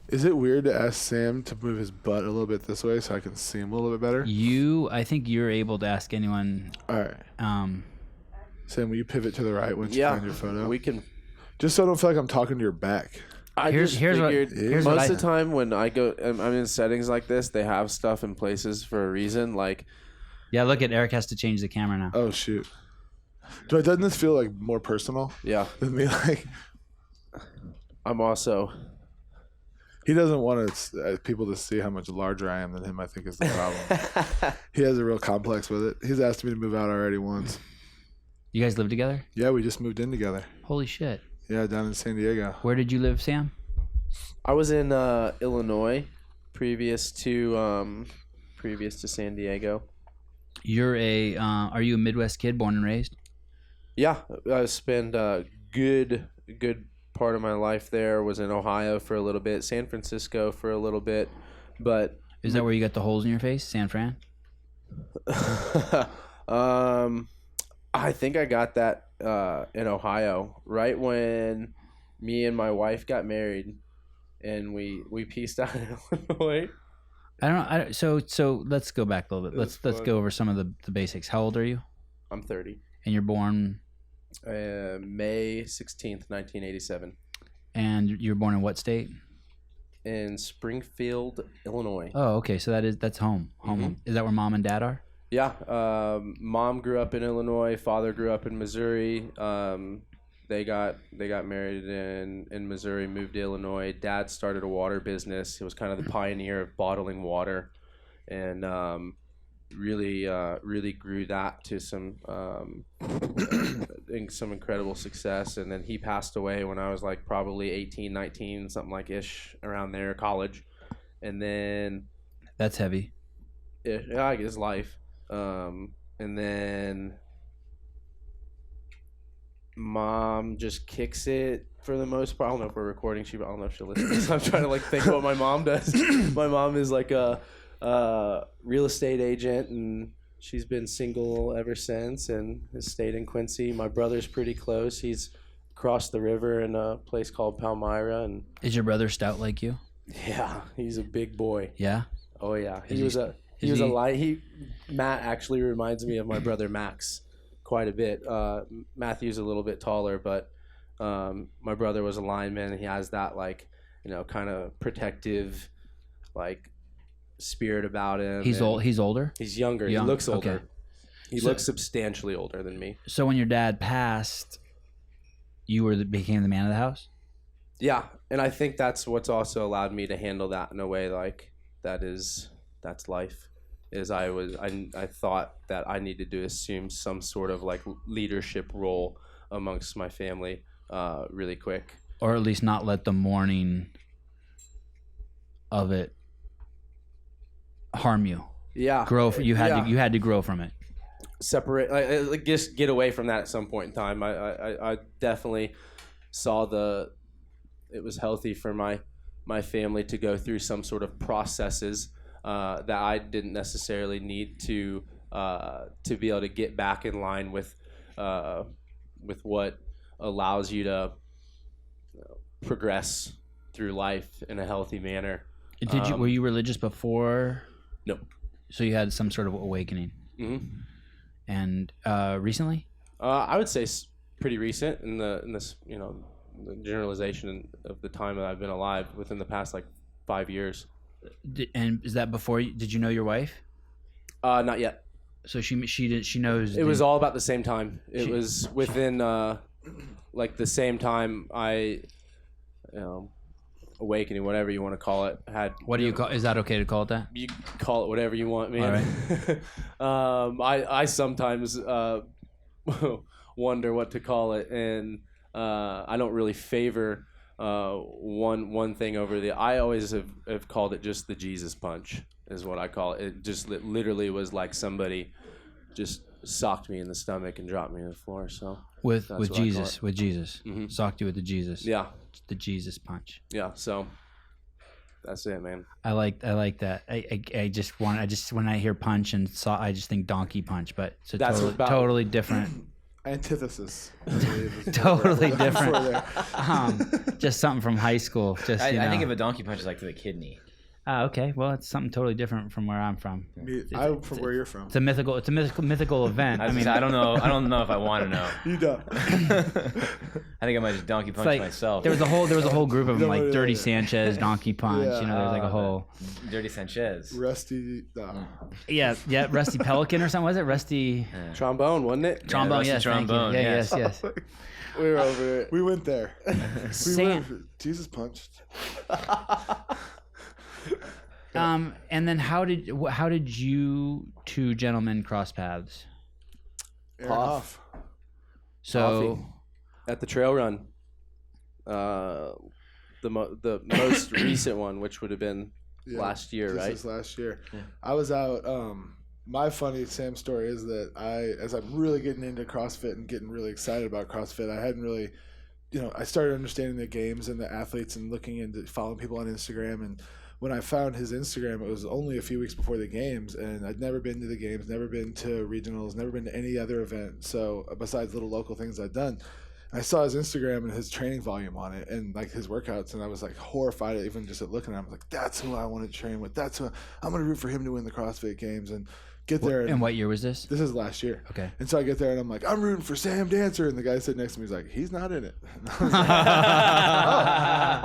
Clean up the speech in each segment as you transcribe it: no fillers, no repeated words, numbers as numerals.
Is it weird to ask Sam to move his butt a little bit this way so I can see him a little bit better? I think you're able to ask anyone. All right. Sam, will you pivot to the right once you find your photo? We can. Just so I don't feel like I'm talking to your back. Here's most of the time when I'm in settings like this, they have stuff in places for a reason. Like, yeah, look at Eric has to change the camera now. Oh shoot! Doesn't this feel like more personal? Yeah. Than me, like. I'm also. He doesn't want people to see how much larger I am than him, I think, is the problem. He has a real complex with it. He's asked me to move out already once. You guys live together? Yeah, we just moved in together. Holy shit. Yeah, down in San Diego. Where did you live, Sam? I was in Illinois previous to San Diego. Are you a Midwest kid, born and raised? Yeah, I spent a good part of my life there. Was in Ohio for a little bit, San Francisco for a little bit, but is that where you got the holes in your face, San Fran? I think I got that in Ohio right when me and my wife got married, and we pieced out in Illinois. I don't know. So let's go back a little bit. Let's go over some of the basics. How old are you? I'm 30. And you're born May 16th, 1987. And you're born in what state? In Springfield, Illinois. Oh, okay. So that's home. Mm-hmm. Is that where mom and dad are? Yeah. Mom grew up in Illinois. Father grew up in Missouri. They got married in Missouri, moved to Illinois. Dad started a water business. He was kind of the pioneer of bottling water, and really grew that to some incredible success. And then he passed away when I was like probably 18, 19, something like ish around there, college. And then that's heavy. Yeah, I guess life. And then mom just kicks it for the most part. I don't know if we're recording. I don't know if she'll listen to this. I'm trying to like think what my mom does. My mom is like a real estate agent, and she's been single ever since and has stayed in Quincy. My brother's pretty close. He's across the river in a place called Palmyra. And is your brother stout like you? Yeah, he's a big boy. Yeah? Oh yeah. Matt actually reminds me of my brother Max quite a bit. Matthew's a little bit taller, but my brother was a lineman, and he has that like, kind of protective like spirit about him. He's older? He's younger. Young. He looks older. Okay. He looks substantially older than me. So when your dad passed, you became the man of the house? Yeah, and I think that's what's also allowed me to handle that in a way like that's life. I thought that I needed to assume some sort of like leadership role amongst my family really quick, or at least not let the mourning of it harm you. Yeah, you had to grow from it. Separate, like just get away from that at some point in time. I definitely saw it was healthy for my family to go through some sort of processes that I didn't necessarily need to be able to get back in line with what allows you to progress through life in a healthy manner. Were you religious before? No. So you had some sort of awakening. Mm-hmm. And recently? I would say pretty recent in this the generalization of the time that I've been alive, within the past like 5 years. And is that before did you know your wife? Not yet. So she knows. It was all about the same time. It was within like the same time I, awakening, whatever you want to call it, had. What do you call? Is that okay to call it that? You call it whatever you want, man. All right. I sometimes wonder what to call it, and I don't really favor one thing over the. I always have called it just the Jesus punch, is what I call it. It just literally was like somebody just socked me in the stomach and dropped me on the floor. So with Jesus, Mm-hmm. Socked you with the Jesus. Yeah, the Jesus punch. Yeah, so that's it, man. I like that. I just when I hear punch and saw, I just think donkey punch, but it's totally different. Antithesis. Totally different. Just something from high school. Just I think of a donkey punch as like to the kidney. Okay. Well, it's something totally different from where I'm from. I'm from where you're from. It's a mythical event. I mean, I don't know if I want to know. You don't. I think I might just donkey punch like, myself. There was a whole group of them, like Dirty yeah. Sanchez, Donkey Punch. Yeah. There's like a whole. Dirty Sanchez. Rusty. Yeah, Rusty Pelican or something. Was it Rusty? Trombone, wasn't it? Trombone, Rusty yes. Trombone, Thank you. yes. Yes. We were over it. We went there. Jesus punched. And then how did you two gentlemen cross paths? Off. So Coffee. At the trail run, the most recent one, which would have been last year, this right? is last year. Yeah. I was out. My funny Sam story is that as I'm really getting into CrossFit and getting really excited about CrossFit, I hadn't really, I started understanding the games and the athletes and looking into following people on Instagram. And when I found his Instagram, it was only a few weeks before the games, and I'd never been to the games, never been to regionals, never been to any other event. So besides little local things I'd done, I saw his Instagram and his training volume on it and like his workouts, and I was like horrified even just at looking at him. I was like, that's who I want to train with. That's who I'm going to root for him to win the CrossFit games and get there. And what year was this? This is last year. Okay. And so I get there and I'm like, I'm rooting for Sam Dancer, and the guy sitting next to me is like, he's not in it. And I was like,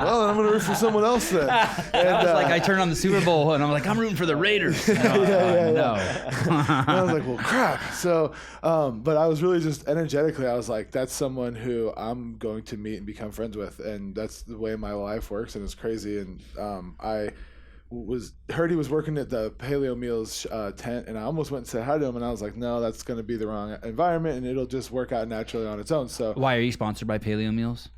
well, I'm going to root for someone else then. And I was like, I turned on the Super Bowl and I'm like, I'm rooting for the Raiders. No. And I was like, well, crap. So, but I was really just energetically, I was like, that's someone who I'm going to meet and become friends with. And that's the way my life works. And it's crazy. And I heard he was working at the Paleo Meals tent, and I almost went and said hi to him, and I was like, no, that's going to be the wrong environment, and it'll just work out naturally on its own. So Why are you sponsored by Paleo Meals?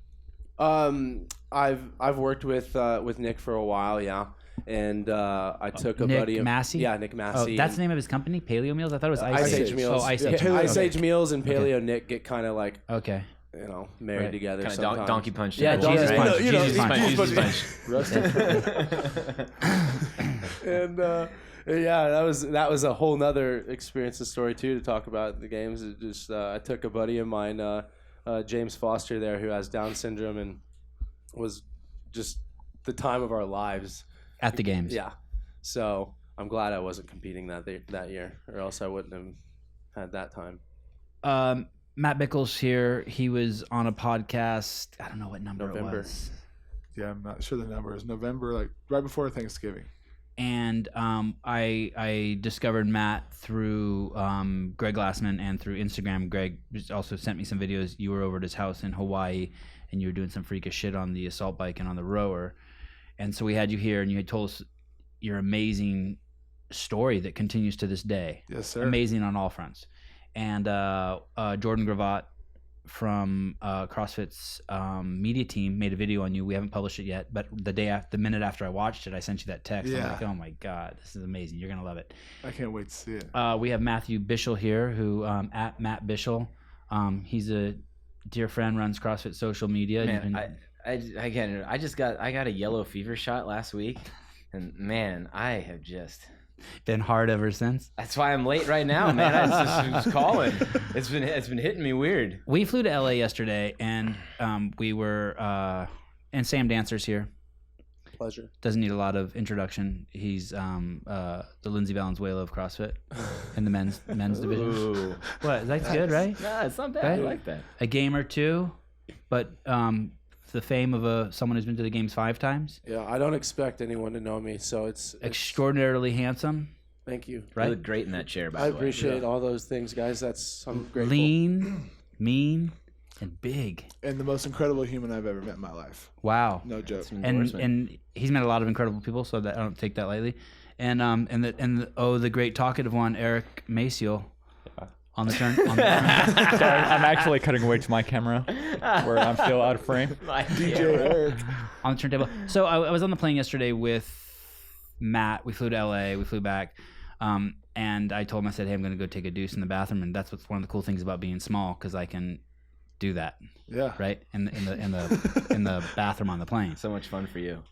I've worked with Nick for a while, yeah, and I took a Nick buddy of Massie? yeah, Nick Massie. Oh, that's the name of his company, Paleo Meals. I thought it was Ice Age Meals. Oh, Ice Yeah, Age. Paleo- Ice okay. Age Meals and Paleo Nick get kind of like Okay. married Right. together. Kind sometimes. of donkey punch. Yeah, together. Jesus punch. Jesus punch. And yeah, that was a whole nother experience, a story too, to talk about the games. It just I took a buddy of mine, James Foster, there, who has Down syndrome, and was just the time of our lives At the games. Yeah, so I'm glad I wasn't competing that year, or else I wouldn't have had that time. Matt Bickel's here. He was on a podcast. I don't know what number November. it was. yeah, I'm not sure the number is November, like right before Thanksgiving. And I discovered Matt through Greg Glassman and through Instagram. Greg also sent me some videos. You were over at his house in Hawaii, and you were doing some freakish shit on the assault bike and on the rower. And so we had you here, and you had told us your amazing story that continues to this day. Yes, sir. Amazing on all fronts. And Jordan Gravatt from CrossFit's media team made a video on you. We haven't published it yet, but the minute after I watched it, I sent you that text. Yeah. I'm like, oh my God, this is amazing. You're gonna love it. I can't wait to see it. We have Matthew Bischel here, who at Matt Bischel. He's a dear friend, runs CrossFit social media. Man, I got a yellow fever shot last week, and man, I have just been hard ever since. That's why I'm late right now, man. I was calling. It's been hitting me weird. We flew to LA yesterday, and we were and Sam Dancer's here. Pleasure. Doesn't need a lot of introduction. He's the Lindsay Valenzuela of CrossFit in the men's division. Ooh. What? That's good, right? No, it's not bad. Right? I like that. A game or two, but the fame of someone who's been to the games 5 times. Yeah, I don't expect anyone to know me, so it's Extraordinarily handsome, thank you. right? You look great in that chair, by I the way. appreciate all those things, guys. I'm grateful. Lean, mean, and big. And the most incredible human I've ever met in my life. Wow. No joke. Some And endorsement. he's met a lot of incredible people, so that I don't take that lightly. And the great talkative one, Eric Maciel, on the turn. On the turn. Sorry, I'm actually cutting away to my camera where I'm still out of frame. DJ Eric. On the turntable. So I was on the plane yesterday with Matt. We flew to LA. We flew back. And I told him, I said, hey, I'm going to go take a deuce in the bathroom. And that's what's one of the cool things about being small, because I can do that, Yeah. right? In the bathroom on the plane. So much fun for you.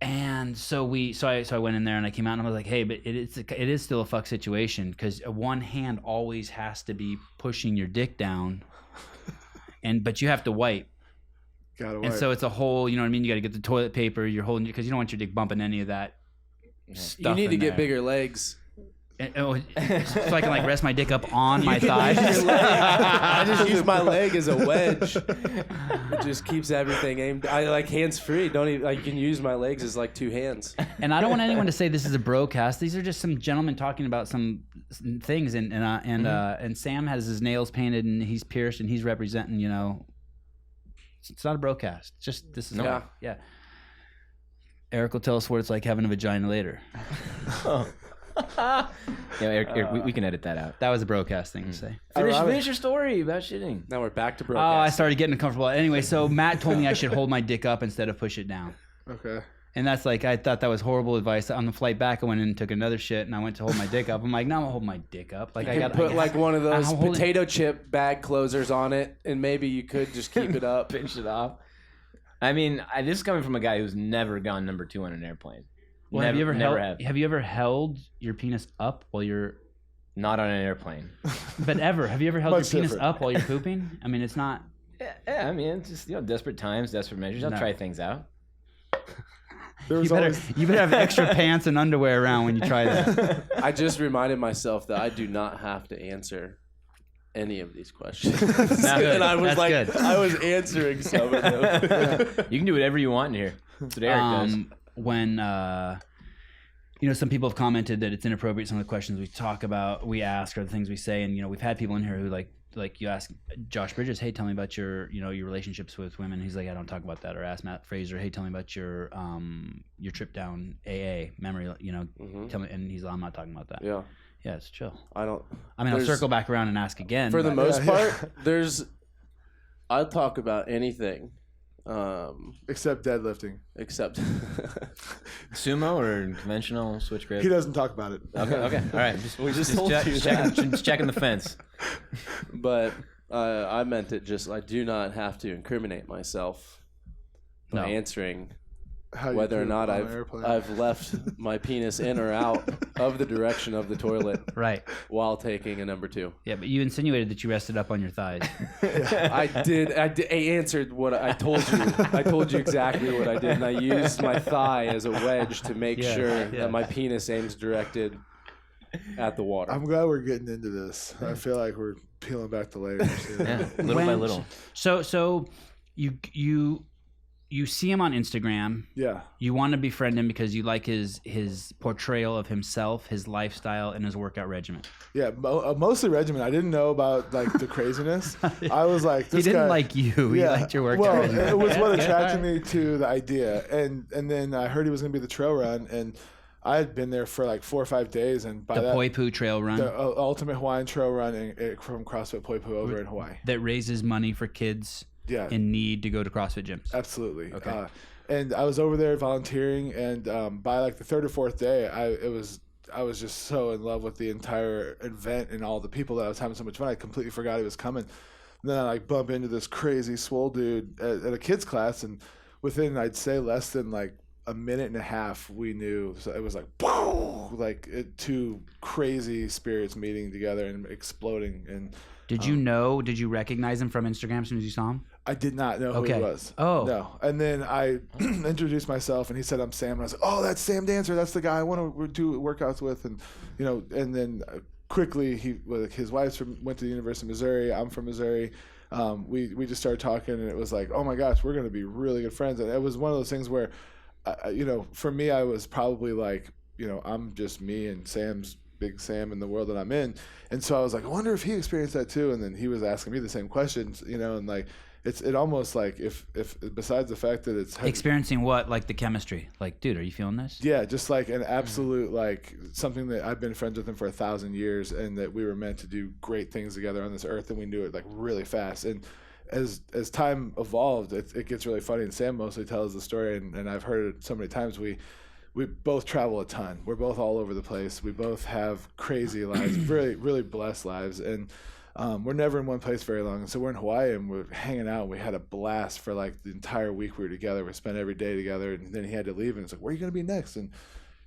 And so I went in there and I came out and I was like, hey, but it is still a fuck situation because one hand always has to be pushing your dick down, but you have to wipe. Gotta And wipe. so it's a whole, you know what I mean? You got to get the toilet paper. You're holding because you don't want your dick bumping any of that stuff. You need to in get there. bigger legs. So I can like rest my dick up on my thighs. I just use my leg as a wedge. It just keeps everything aimed. I like hands free. Don't even. I can use my legs as like two hands. And I don't want anyone to say this is a broadcast. These are just some gentlemen talking about some things. And Sam has his nails painted and he's pierced and he's representing. You know, it's not a broadcast. Just this is yeah. Eric will tell us what it's like having a vagina later. Yeah, Eric, we can edit that out. That was a broadcast thing to say. Finish your story about shitting. Now we're back to Oh, broadcast. I started getting uncomfortable. Anyway, so Matt told me I should hold my dick up instead of push it down. Okay. And that's like, I thought that was horrible advice. On the flight back, I went in and took another shit, and I went to hold my dick up. I'm like, no, I'm gonna hold my dick up. Like, I got put like one of those potato chip bag closers on it, and maybe you could just keep it up. Pinch it off. I mean, this is coming from a guy who's never gone number 2 on an airplane. Well, have you ever held your penis up while you're not on an airplane? But ever have you ever held your Much penis different. up while you're pooping? I mean, it's not. Yeah, I mean, it's just desperate times, desperate measures. I'll try things out. There was You better always, you better have extra pants and underwear around when you try that. I just reminded myself that I do not have to answer any of these questions. Not good. And I was That's good. I was answering some of them. You can do whatever you want in here. That's what Eric does. When some people have commented that it's inappropriate. Some of the questions we talk about, we ask, or the things we say, and we've had people in here who like you ask Josh Bridges, hey, tell me about your your relationships with women. He's like, I don't talk about that. Or ask Matt Fraser, hey, tell me about your trip down AA memory. Tell me, and he's like, I'm not talking about that. Yeah, it's chill. I mean, I'll circle back around and ask again. For the but- most part, I'll talk about anything. except deadlifting. Except Sumo or conventional switch grip? He doesn't talk about it. Okay, all right. Just checking the fence. But I meant it just. I do not have to incriminate myself by answering How you whether or poop not on an airplane. I've left my penis in or out of the direction of the toilet Right. while taking a number 2. Yeah, but you insinuated that you rested up on your thighs. I did. I answered what I told you. I told you exactly what I did, and I used my thigh as a wedge to make sure that my penis aims directed at the water. I'm glad we're getting into this. I feel like we're peeling back the layers. Yeah, little by little. So you see him on Instagram. Yeah. You want to befriend him because you like his portrayal of himself, his lifestyle, and his workout regimen. Yeah, mostly regimen. I didn't know about like the craziness. I was like, this He didn't guy, like you. He liked your workout Well, regimen. it was what attracted me to the idea, and then I heard he was going to be the trail run, and I had been there for like 4 or 5 days, and by The that, Poipu Trail Run the ultimate Hawaiian trail run from CrossFit Poipu over in Hawaii. that raises money for kids Yeah, in need to go to CrossFit gyms. absolutely. Okay. And I was over there volunteering, and by like the 3rd or 4th day, I was just so in love with the entire event and all the people that I was having so much fun. I completely forgot he was coming. And then I like bump into this crazy swole dude at a kids class, and within I'd say less than like a minute and a half, we knew. So it was like, like two crazy spirits meeting together and exploding. And Did you recognize him from Instagram as soon as you saw him? I did not know who he was. Oh. No. And then I introduced myself, and he said, I'm Sam. And I was like, oh, that's Sam Dancer. That's the guy I want to do workouts with. And, and then quickly his wife went to the University of Missouri. I'm from Missouri. We just started talking, and it was like, oh my gosh, we're going to be really good friends. And it was one of those things where, for me, I was probably like, I'm just me and Sam's Big Sam in the world that I'm in. And so I was like, I wonder if he experienced that too. And then he was asking me the same questions, and like, it almost like if besides the fact that it's Experiencing what? Like the chemistry? Like, dude, are you feeling this? yeah, just like an absolute like something that I've been friends with him for 1,000 years, and that we were meant to do great things together on this earth, and we knew it like really fast. And as time evolved, it gets really funny. And Sam mostly tells the story, and I've heard it so many times. We both travel a ton. We're both all over the place. We both have crazy lives, really, really blessed lives. And we're never in one place very long. And so we're in Hawaii and we're hanging out. We had a blast for like the entire week we were together. We spent every day together. And then he had to leave and it's like, where are you going to be next? And he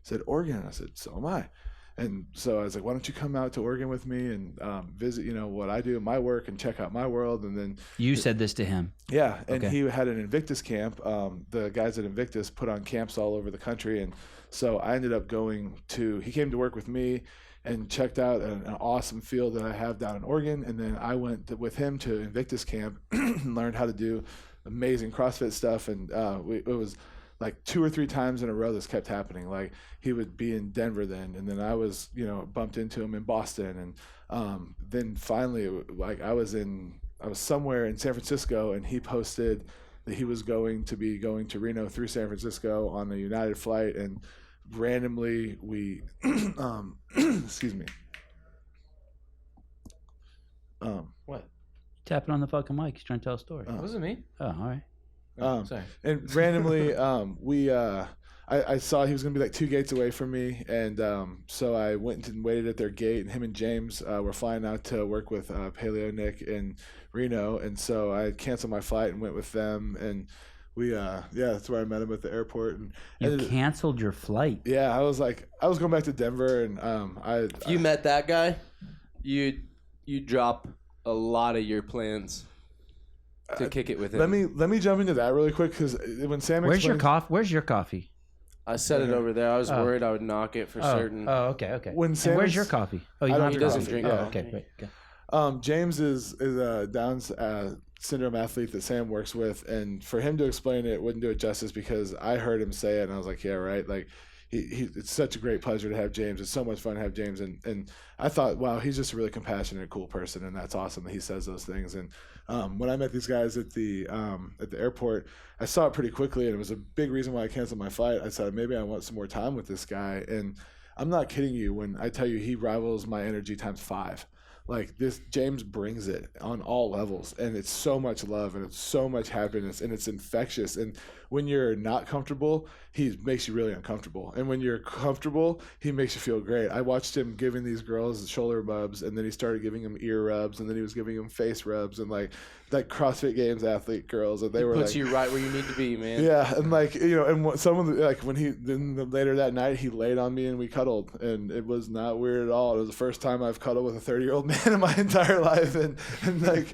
said, Oregon. I said, so am I. And so I was like, why don't you come out to Oregon with me and visit, what I do in my work and check out my world. And then You said this to him. yeah. And Okay. he had an Invictus camp. The guys at Invictus put on camps all over the country. And so I ended up he came to work with me and checked out an awesome field that I have down in Oregon. And then I went with him to Invictus camp and learned how to do amazing CrossFit stuff. And it was like 2 or 3 times in a row this kept happening. Like he would be in Denver then, and then I was, bumped into him in Boston. And then finally, like I was somewhere in San Francisco and he posted that he was going to Reno through San Francisco on a United flight, and randomly we excuse me. What? Tapping on the fucking mic. He's trying to tell a story. It wasn't me. Oh, all right. Sorry. And randomly I saw he was going to be like 2 gates away from me, and so I went and waited at their gate, and him and James were flying out to work with Paleo Nick in Reno, and so I canceled my flight and went with them, and we that's where I met him at the airport. And You canceled your flight. yeah, I was going back to Denver, and If you met that guy, you'd drop a lot of your plans to kick it with him. let me jump into that really quick, because when Sam Where's your explained- coffee? Where's your coffee? I set it over there. I was Oh. worried I would knock it for certain. Oh, okay. When And Sam where's ex- your coffee? Oh, you I don't don't have he your doesn't coffee. drink Oh, coffee. okay, great. Go. James is a Down's syndrome athlete that Sam works with, and for him to explain it wouldn't do it justice, because I heard him say it and I was like, yeah, right. Like it's such a great pleasure to have James. It's so much fun to have James, and I thought, wow, he's just a really compassionate, cool person, and that's awesome that he says those things. And when I met these guys at the airport, I saw it pretty quickly, and it was a big reason why I canceled my flight. I said, maybe I want some more time with this guy, and I'm not kidding you when I tell you he rivals my energy times 5. Like this, James brings it on all levels, and it's so much love and it's so much happiness, and it's infectious. And when you're not comfortable, he makes you really uncomfortable. And when you're comfortable, he makes you feel great. I watched him giving these girls shoulder rubs, and then he started giving them ear rubs, and then he was giving them face rubs, and like CrossFit Games athlete girls, and they were Puts like, you right where you need to be, man. yeah, and like and some of the, like when later that night he laid on me and we cuddled, and it was not weird at all. It was the first time I've cuddled with a 30-year-old man in my entire life, and I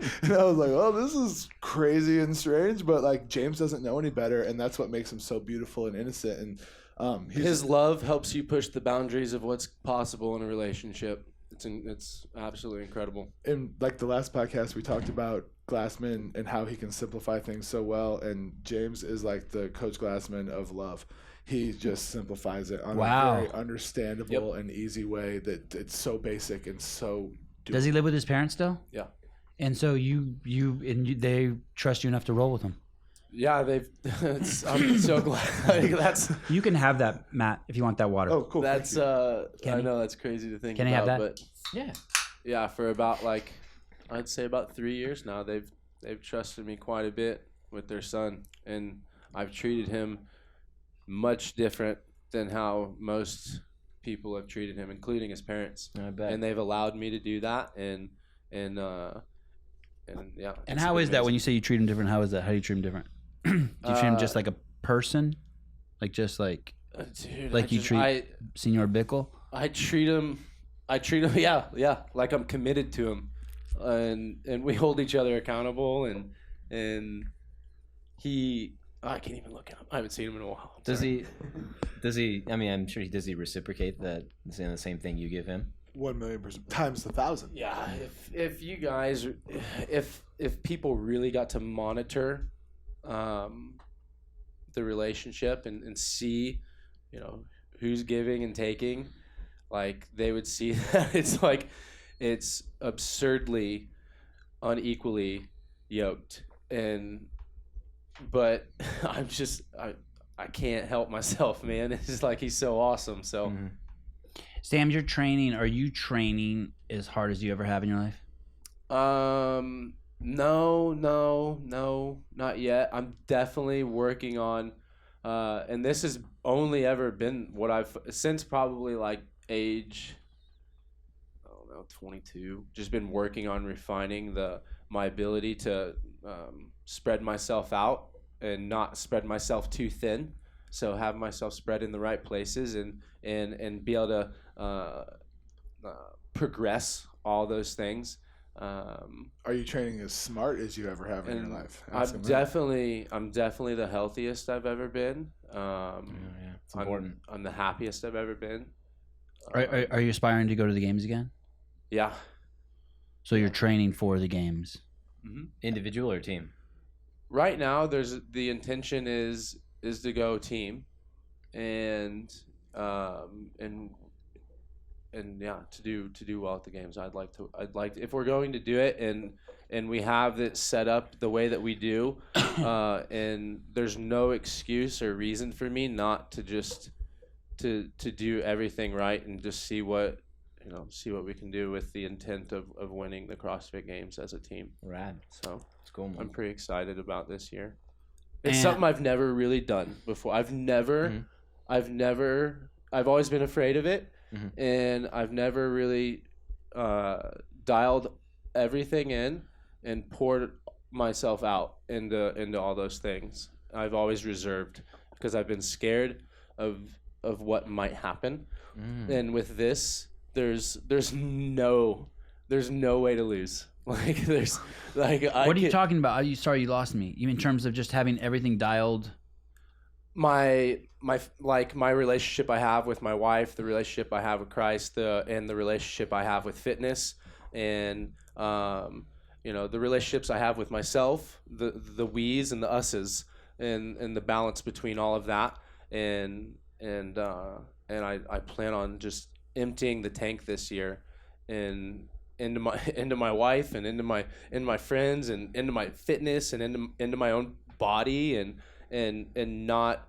was like, oh, this is crazy and strange, but like James doesn't know any better, and that's what makes him so beautiful and innocent. And His love helps you push the boundaries of what's possible in a relationship. It's absolutely incredible. in like the last podcast we talked about Glassman and how he can simplify things so well, and James is like the Coach Glassman of love. He just simplifies it on Wow. a very understandable and easy way that it's so basic and so Does he live with his parents still? Yeah. And so they trust you enough to roll with him. Yeah, I'm so glad. Like, You can have that, Matt, if you want that water. Oh, cool. that's thank you. I know that's crazy to think Can about, I have that? but yeah, for about I'd say about 3 years now, they've trusted me quite a bit with their son, and I've treated him much different than how most people have treated him, including his parents. I bet. And they've allowed me to do that, and yeah. And it's how is that amazing. when you say you treat him different? How is that? How do you treat him different? Do you treat him just like a person? Like just like Dude, like you treat Senior Bickle? I treat him, yeah, like I'm committed to him, and we hold each other accountable, and I can't even look at him. I haven't seen him in a while. Does he? I mean, I'm sure does he reciprocate that, saying the same thing you give him? 1,000,000% times 1,000. Yeah, if you guys, if people really got to monitor the relationship and see, who's giving and taking, like they would see that it's absurdly unequally yoked, but I can't help myself, man. It's just like he's so awesome. So Sam, are you training as hard as you ever have in your life? No, not yet. I'm definitely working on, and this has only ever been what I've, since probably like age, I don't 22. Just been working on refining my ability to spread myself out and not spread myself too thin. So have myself spread in the right places and be able to progress all those things. Are you training as smart as you ever have in your life? I'm definitely the healthiest I've ever been. It's important. I'm the happiest I've ever been. Are you aspiring to go to the games again? Yeah. So you're training for the games. Mm-hmm. Individual or team? Right now, the intention is to go team, and yeah, to do well at the games. I'd like if we're going to do it and we have it set up the way that we do, and there's no excuse or reason for me not to just to do everything right and just see what we can do with the intent of winning the CrossFit Games as a team. Rad. So it's cool, man. I'm pretty excited about this year. It's something I've never really done before. I've always been afraid of it, and I've never really dialed everything in and poured myself out into all those things. I've always reserved because I've been scared of what might happen. And with this, there's no way to lose. Like there's like what are you talking about? Sorry, you lost me. You in terms of just having everything dialed? My relationship I have with my wife, the relationship I have with Christ, and the relationship I have with fitness, and the relationships I have with myself, the we's and the us's, and the balance between all of that, and I plan on just emptying the tank this year, and into my wife and into my friends and into my fitness and into my own body and not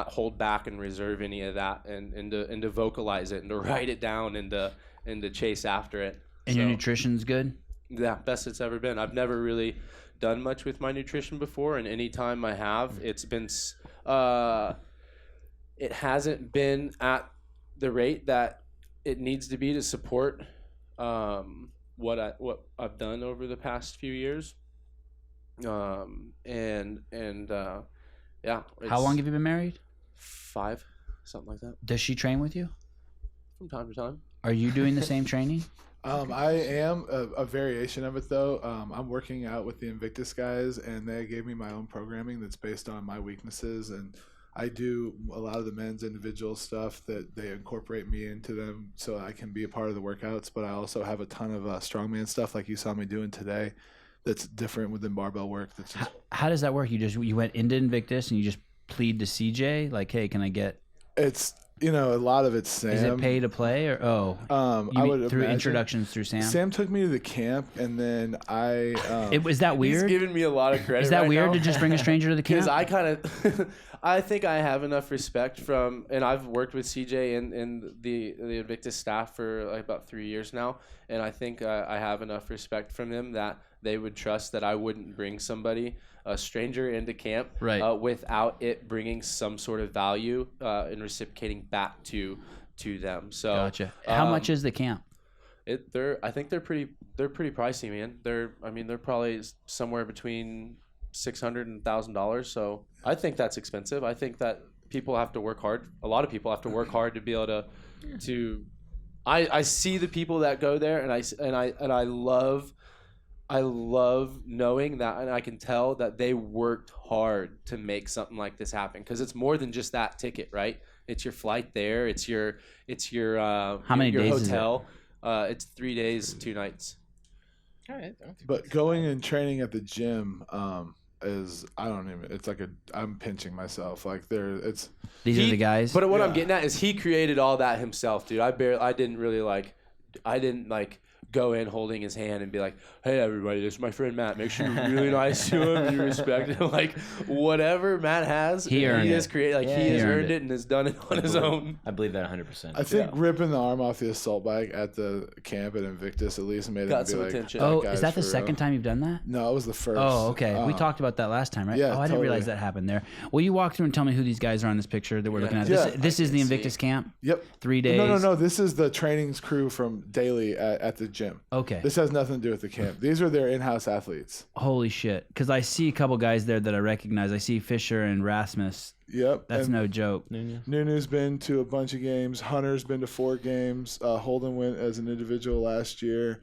hold back and reserve any of that and to vocalize it and to write it down and to chase after it. And your nutrition's good? Yeah, best it's ever been. I've never really done much with my nutrition before, and any time I have, it's been it hasn't been at the rate that it needs to be to support what I've done over the past few years. Yeah. How long have you been married? 5, something like that. Does she train with you? From time to time. Are you doing the same training? I am a variation of it though. I'm working out with the Invictus guys, and they gave me my own programming that's based on my weaknesses, and I do a lot of the men's individual stuff that they incorporate me into them so I can be a part of the workouts. But I also have a ton of strongman stuff like you saw me doing today that's different within barbell work. That's just... How does that work? You went into Invictus and you just plead to CJ like, hey, can I get? It's a lot of it's Sam. Is it pay to play or I would through imagine. introductions through Sam? Sam took me to the camp, and then Was that weird? He's giving me a lot of credit. Is that right weird now? to just bring a stranger to the camp? Because I think I have enough respect and I've worked with CJ and the Invictus staff for like about 3 years now, and I think I have enough respect from them that they would trust that I wouldn't bring a stranger into camp without it bringing some sort of value and reciprocating back to them. So gotcha. How much is the camp? I think they're pretty pricey, man. They're probably somewhere between $600 and $1,000. So I think that's expensive. I think that people have to work hard. A lot of people have to work hard to be able to. I see the people that go there, and I love knowing that, and I can tell that they worked hard to make something like this happen, because it's more than just that ticket, right? It's your flight there. It's your how many days hotel. It's 3 days, 2 nights. All right. But going and training at the gym is I'm pinching myself. Like these are the guys. But what I'm getting at is he created all that himself, dude. I didn't go in holding his hand and be like, "Hey everybody, this is my friend Matt. Make sure you're really nice to him. You respect him. Like whatever Matt has, he has created. Like he has earned it and has done it on his own. I believe that 100%. I think ripping the arm off the assault bike at the camp at Invictus at least made it some like, attention. Oh, is that the second time you've done that? No, it was the first. Oh, okay. We talked about that last time, right? Yeah, I didn't realize that happened there. Will you walk through and tell me who these guys are on this picture that we're looking at? This is the Invictus camp? Yep. 3 days? No. This is the trainings crew from daily at the gym. Okay. This has nothing to do with the camp. These are their in-house athletes. Holy shit. Because I see a couple guys there that I recognize. I see Fisher and Rasmus. Yep. That's no joke. Nunu's been to a bunch of games. Hunter's been to 4 games. Holden went as an individual last year.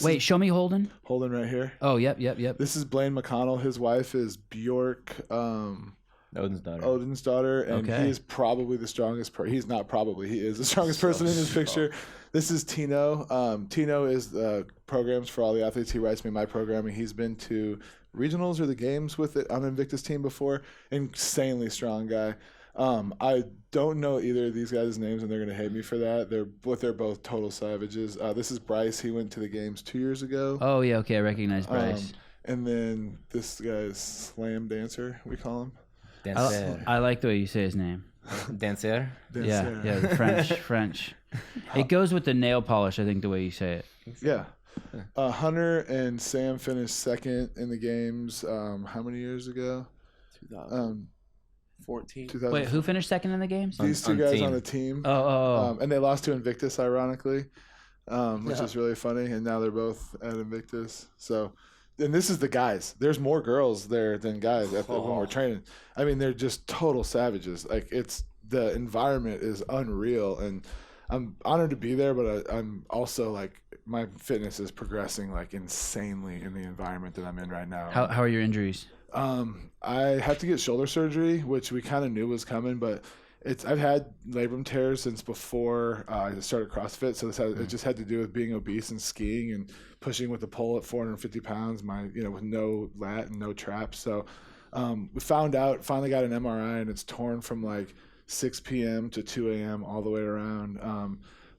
Wait, show me Holden. Holden right here. Oh, yep. This is Blaine McConnell. His wife is Bjork Odin's daughter, and he is probably the strongest. He's not probably. He is the strongest person in this picture. This is Tino. Tino is the programs for all the athletes. He writes me my programming. He's been to regionals or the games with it on Invictus team before. Insanely strong guy. I don't know either of these guys' names, and they're going to hate me for that. They're both total savages. This is Bryce. He went to the games 2 years ago. Oh, yeah, okay. I recognize Bryce. And then this guy's Slam Dancer, we call him. Dancer. I like the way you say his name. Dancer? Yeah, the French. It goes with the nail polish, I think, the way you say it. Yeah. Hunter and Sam finished second in the games how many years ago? 2014. Wait, who finished second in the games? These two guys on the team. And they lost to Invictus, ironically, which is really funny. And now they're both at Invictus. So, and this is the guys. There's more girls there than guys when we're training. I mean, they're just total savages. Like the environment is unreal, and I'm honored to be there. But I'm also like my fitness is progressing like insanely in the environment that I'm in right now. How are your injuries? I have to get shoulder surgery, which we kind of knew was coming, but I've had labrum tears since before I started CrossFit, so it just had to do with being obese and skiing and pushing with the pole at 450 pounds, with no lat and no traps. So we finally got an MRI, and it's torn from like 6 p.m. to 2 a.m. all the way around.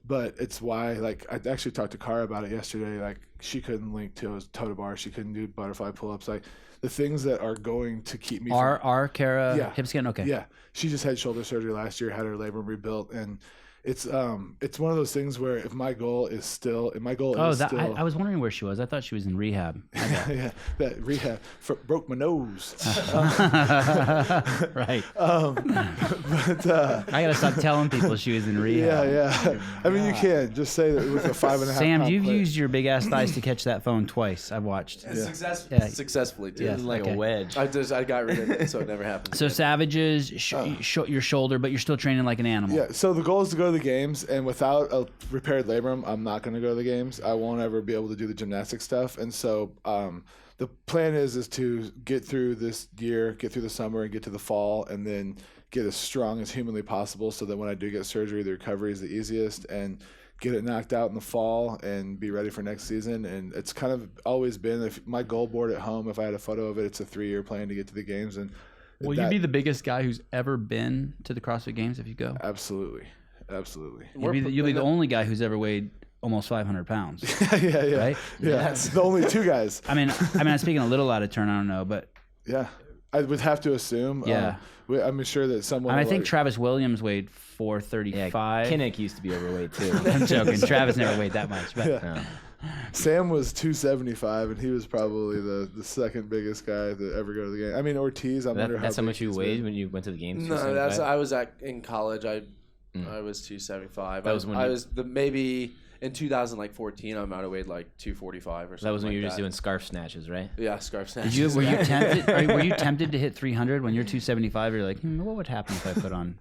But it's why, like, I actually talked to Cara about it yesterday. Like, she couldn't link to a toe to bar. She couldn't do butterfly pull-ups. Like, the things that are going to keep me Cara Hipskind? Okay. Yeah. She just had shoulder surgery last year, had her labrum rebuilt, and it's one of those things where if my goal is still I was wondering where she was. I thought she was in rehab. Yeah, that rehab broke my nose. Right. But I gotta stop telling people she was in rehab. Yeah. I mean, you can just say that it was a 5.5. Sam, you've used your big ass thighs to catch that phone twice. I've watched. Successfully, too. Yes, like a wedge. I got rid of it, so it never happened. So savages, your shoulder, but you're still training like an animal. Yeah. So the goal is to go to the games, and without a repaired labrum, I'm not going to go to the games. I won't ever be able to do the gymnastic stuff, and so the plan is to get through this year, get through the summer, and get to the fall, and then get as strong as humanly possible, so that when I do get surgery, the recovery is the easiest, and get it knocked out in the fall and be ready for next season. And it's kind of always been my goal board at home. If I had a photo of it, it's a 3-year plan to get to the games. And will you be the biggest guy who's ever been to the CrossFit Games if you go? Absolutely. You'll be the only guy who's ever weighed almost 500 pounds. Yeah. Right? Yeah. That's the only 2 guys. I mean, I'm speaking a little out of turn. I don't know, but yeah, I would have to assume. Yeah. I'm sure that someone. I think Travis Williams weighed 435. Kinnick used to be overweight too. I'm joking. Travis never weighed that much, but. Yeah. Sam was 275, and he was probably the second biggest guy to ever go to the game. I mean, Ortiz. That's how much you weighed when you went to the games. No, I was in college. I was 275. That was when maybe in 2014. I might have weighed like 245 or something. That was when you were just doing scarf snatches, right? Yeah, scarf snatches. Were you tempted? Were you tempted to hit 300 when you're 275? You're like, what would happen if I put on?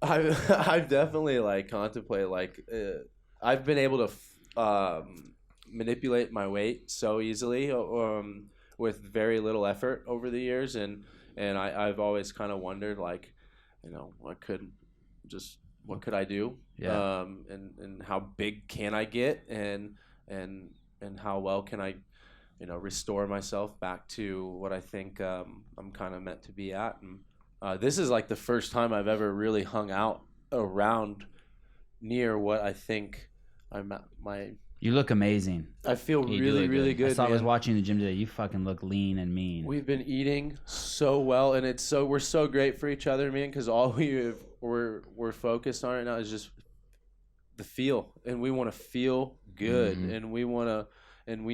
I've definitely contemplated I've been able to manipulate my weight so easily with very little effort over the years, and I've always kind of wondered what could I do? Yeah. And how big can I get, and how well can I, restore myself back to what I think I'm kind of meant to be at. And this is like the first time I've ever really hung out around near what I think my You look amazing. I feel You do really, look really good. good. I saw I was man. watching the gym today. You fucking look lean and mean. We've been eating so well, and we're so great for each other, man. Because all we're focused on right now is just the feel, and we want to feel good, and we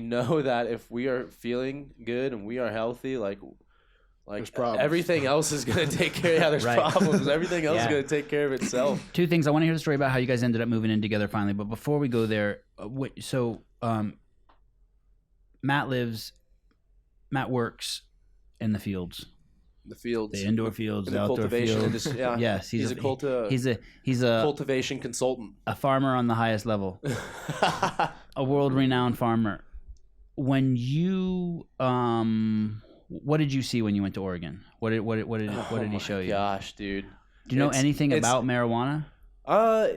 know that if we are feeling good and we are healthy, like There's problems. everything else is gonna take care. Yeah, there's Right. problems. Everything else is Yeah. gonna take care of itself. Two things. I want to hear the story about how you guys ended up moving in together finally. But before we go there, Matt works in the fields, The fields, the indoor fields, in the the outdoor cultivation fields. industry. Yeah. Yes, he's a cultivation consultant. a farmer on the highest level, a world-renowned farmer. When you what did you see when you went to Oregon? What did he show you? Gosh, dude. Do you know anything it's- about marijuana?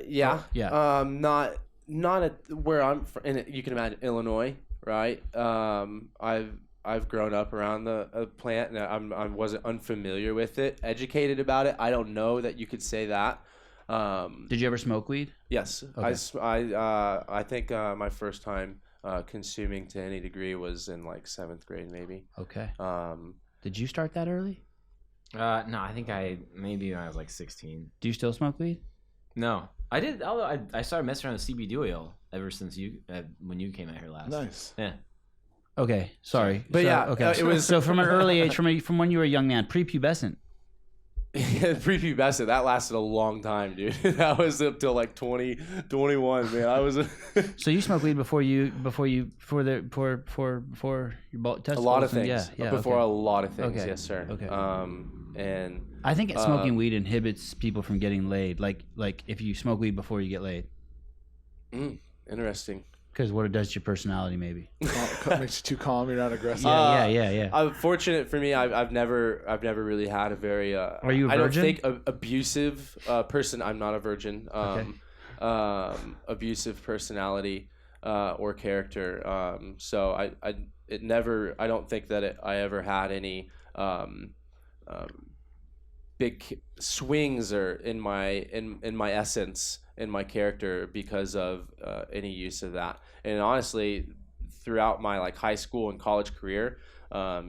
Yeah. Yeah. Not at where I'm from. You can imagine Illinois, right? I've grown up around the plant, and I wasn't unfamiliar with it. Educated about it. I don't know that you could say that. Did you ever smoke weed? Yes. Okay. I think my first time consuming to any degree was in like 7th grade, maybe. Okay. Um, Did you start that early? No, I think maybe when I was like 16. Do you still smoke weed? No, I did. Although I started messing around with CBD oil ever since when you came out here last. Nice. Yeah. Okay, sorry. But yeah, okay. it was- so from an early age, from when you were a young man, prepubescent. prepubescent, that lasted a long time, dude. That was up till like 20, 21, man. I was So you smoked weed before your testicles? a lot of and- things. Yeah, Before okay. a lot of things, Okay. yes, sir. Okay. And I think smoking weed inhibits people from getting laid. Like if you smoke weed before you get laid, interesting. because what it does to your personality, maybe. Makes you too calm. You're not aggressive. Yeah. Fortunate for me, I've never really had a very Are you a I don't virgin? think abusive person. I'm not a virgin. Abusive personality or character. So I don't think that I ever had any big swings or in my essence, in my character, because of any use of that. And honestly, throughout my like high school and college career,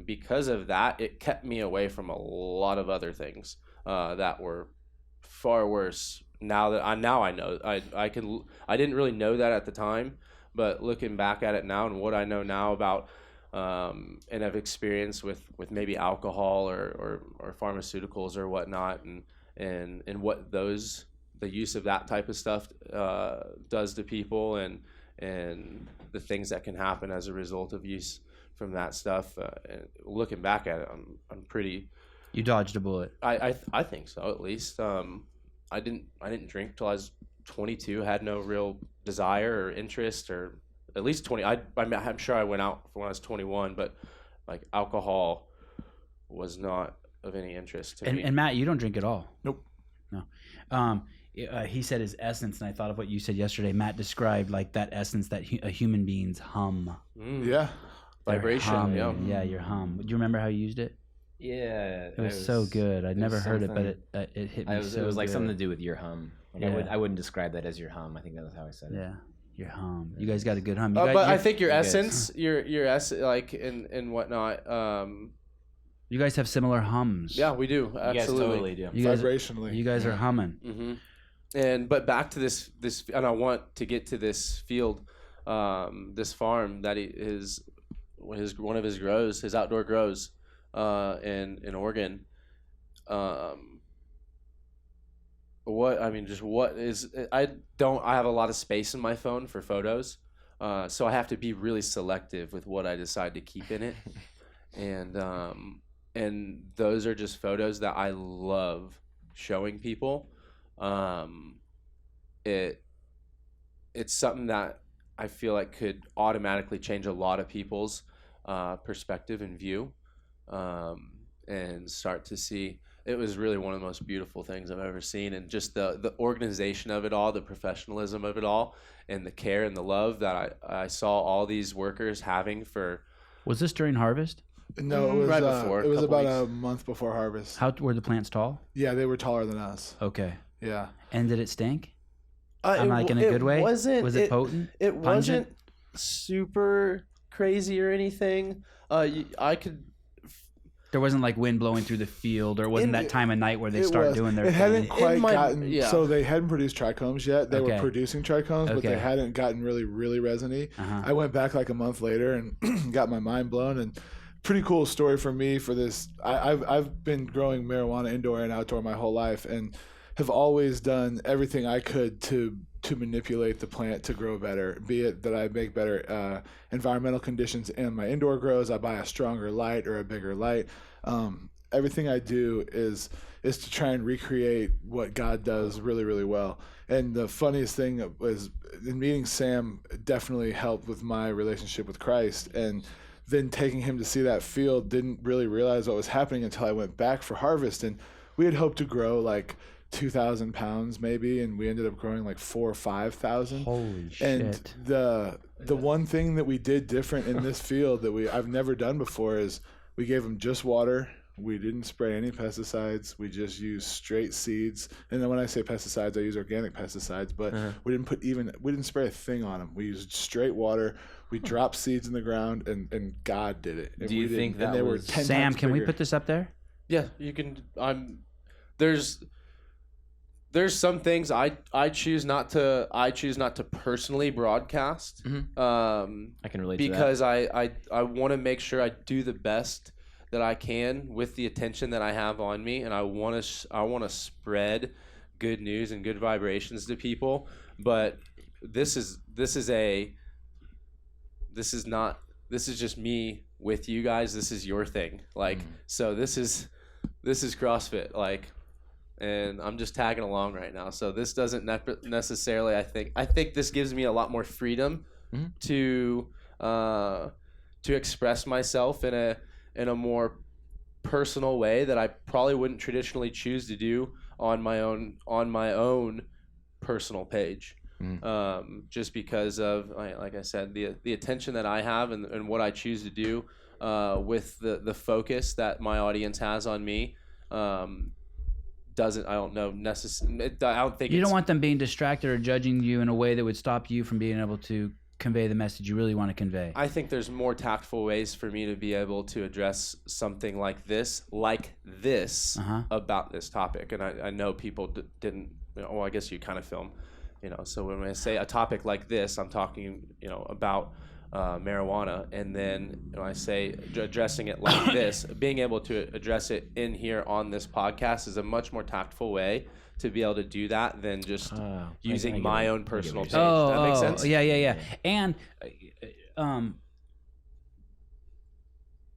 because of that, it kept me away from a lot of other things that were far worse. Now I know, I didn't really know that at the time, but looking back at it now and what I know now about and I've experienced with maybe alcohol or pharmaceuticals or whatnot, and what the use of that type of stuff does to people, and the things that can happen as a result of use from that stuff. And looking back at it, I'm pretty. You dodged a bullet. I think so, at least. I didn't drink till I was 22. Had no real desire or interest, or at least 20. I'm sure I went out when I was 21, but like alcohol was not of any interest to me. And Matt, you don't drink at all. Nope. No. He said his essence, and I thought of what you said yesterday. Matt described like that essence that a human being's hum. Yeah. Their Vibration. hum. Yeah. Yeah, your hum. Do you remember how you used it? Yeah. It was so good. I'd never heard it, but something- it hit me it was like good. something to do with your hum. Like Yeah. I wouldn't describe that as your hum. I think that's how I said it. Yeah, your hum. You guys got a good hum. You But guys, I think your you guys- essence, your essence, like and whatnot. you guys have similar hums. Yeah, we do. You guys Absolutely. totally do. You guys, Vibrationally. you guys are humming. And but back to this, and I want to get to this field, this farm that his one of his grows, his outdoor grows, in Oregon. I have a lot of space in my phone for photos, so I have to be really selective with what I decide to keep in it, and those are just photos that I love showing people. It's something that I feel like could automatically change a lot of people's perspective and view, and start to see. It was really one of the most beautiful things I've ever seen, and just the organization of it all, the professionalism of it all, and the care and the love that I saw all these workers having for. Was this during harvest? No, it was Right before, It was couple about a weeks. month before harvest. How were the plants tall? Yeah, they were taller than us. Okay. Yeah. And did it stink? It like in a good way? Wasn't, Was it potent? It wasn't. super crazy or anything. I could. There wasn't like wind blowing through the field, or it wasn't that time of night where they start doing their It hadn't thing. quite gotten. So they hadn't produced trichomes yet. They were Okay. producing trichomes, but they Okay. hadn't gotten really resiny. I went back like a month later and got my mind blown. And pretty cool story for me for this. I've been growing marijuana indoor and outdoor my whole life, and have always done everything I could to manipulate the plant to grow better, be it that I make better environmental conditions in my indoor grows, I buy a stronger light or a bigger light. Everything I do is to try and recreate what God does really well. And the funniest thing was in meeting Sam definitely helped with my relationship with Christ, and then taking him to see that field, didn't really realize what was happening until I went back for harvest. And we had hoped to grow like 2,000 pounds maybe, and we ended up growing like 4,000 or 5,000. Holy shit. And the one thing that we did different in this field that I've never done before is we gave them just water. We didn't spray any pesticides. We just used straight seeds. And then when I say pesticides, I use organic pesticides, but we didn't spray a thing on them. We used straight water. We dropped seeds in the ground, and God did it. And Do you think that and they were was- 10 Sam, times can we bigger. put this up there? Yeah, you can. There's some things I choose not to personally broadcast. I can relate to that. Because I want to make sure I do the best that I can with the attention that I have on me, and I want to spread good news and good vibrations to people. But this is just me with you guys. This is your thing. Like, so this is CrossFit. Like, and I'm just tagging along right now. So this doesn't necessarily. I think this gives me a lot more freedom to express myself in a more personal way that I probably wouldn't traditionally choose to do on my own personal page. Just because of, like I said, the attention that I have and what I choose to do with the focus that my audience has on me. I don't think You don't want them being distracted or judging you in a way that would stop you from being able to convey the message you really want to convey. I think there's more tactful ways for me to be able to address something like this about this topic. And I know people didn't, well, I guess you kind of film, so when I say a topic like this, I'm talking, about marijuana. And then I say addressing it like this, being able to address it in here on this podcast is a much more tactful way to be able to do that than just using my own personal page. Does that make sense? Yeah. And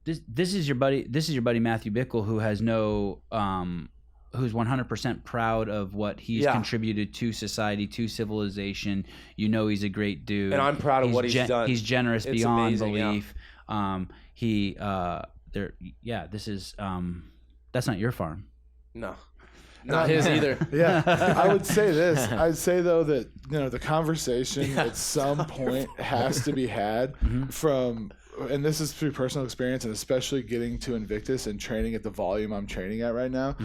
this is your buddy Matthew Bickle, who has who's 100% proud of what he's contributed to society, to civilization. He's a great dude, and I'm proud of what he's done. He's generous It's beyond amazing, belief. This is that's not your farm. No. Not his either. Yeah, I would say this. I'd say though that the conversation at some point has to be had from, and this is through personal experience, and especially getting to Invictus and training at the volume I'm training at right now.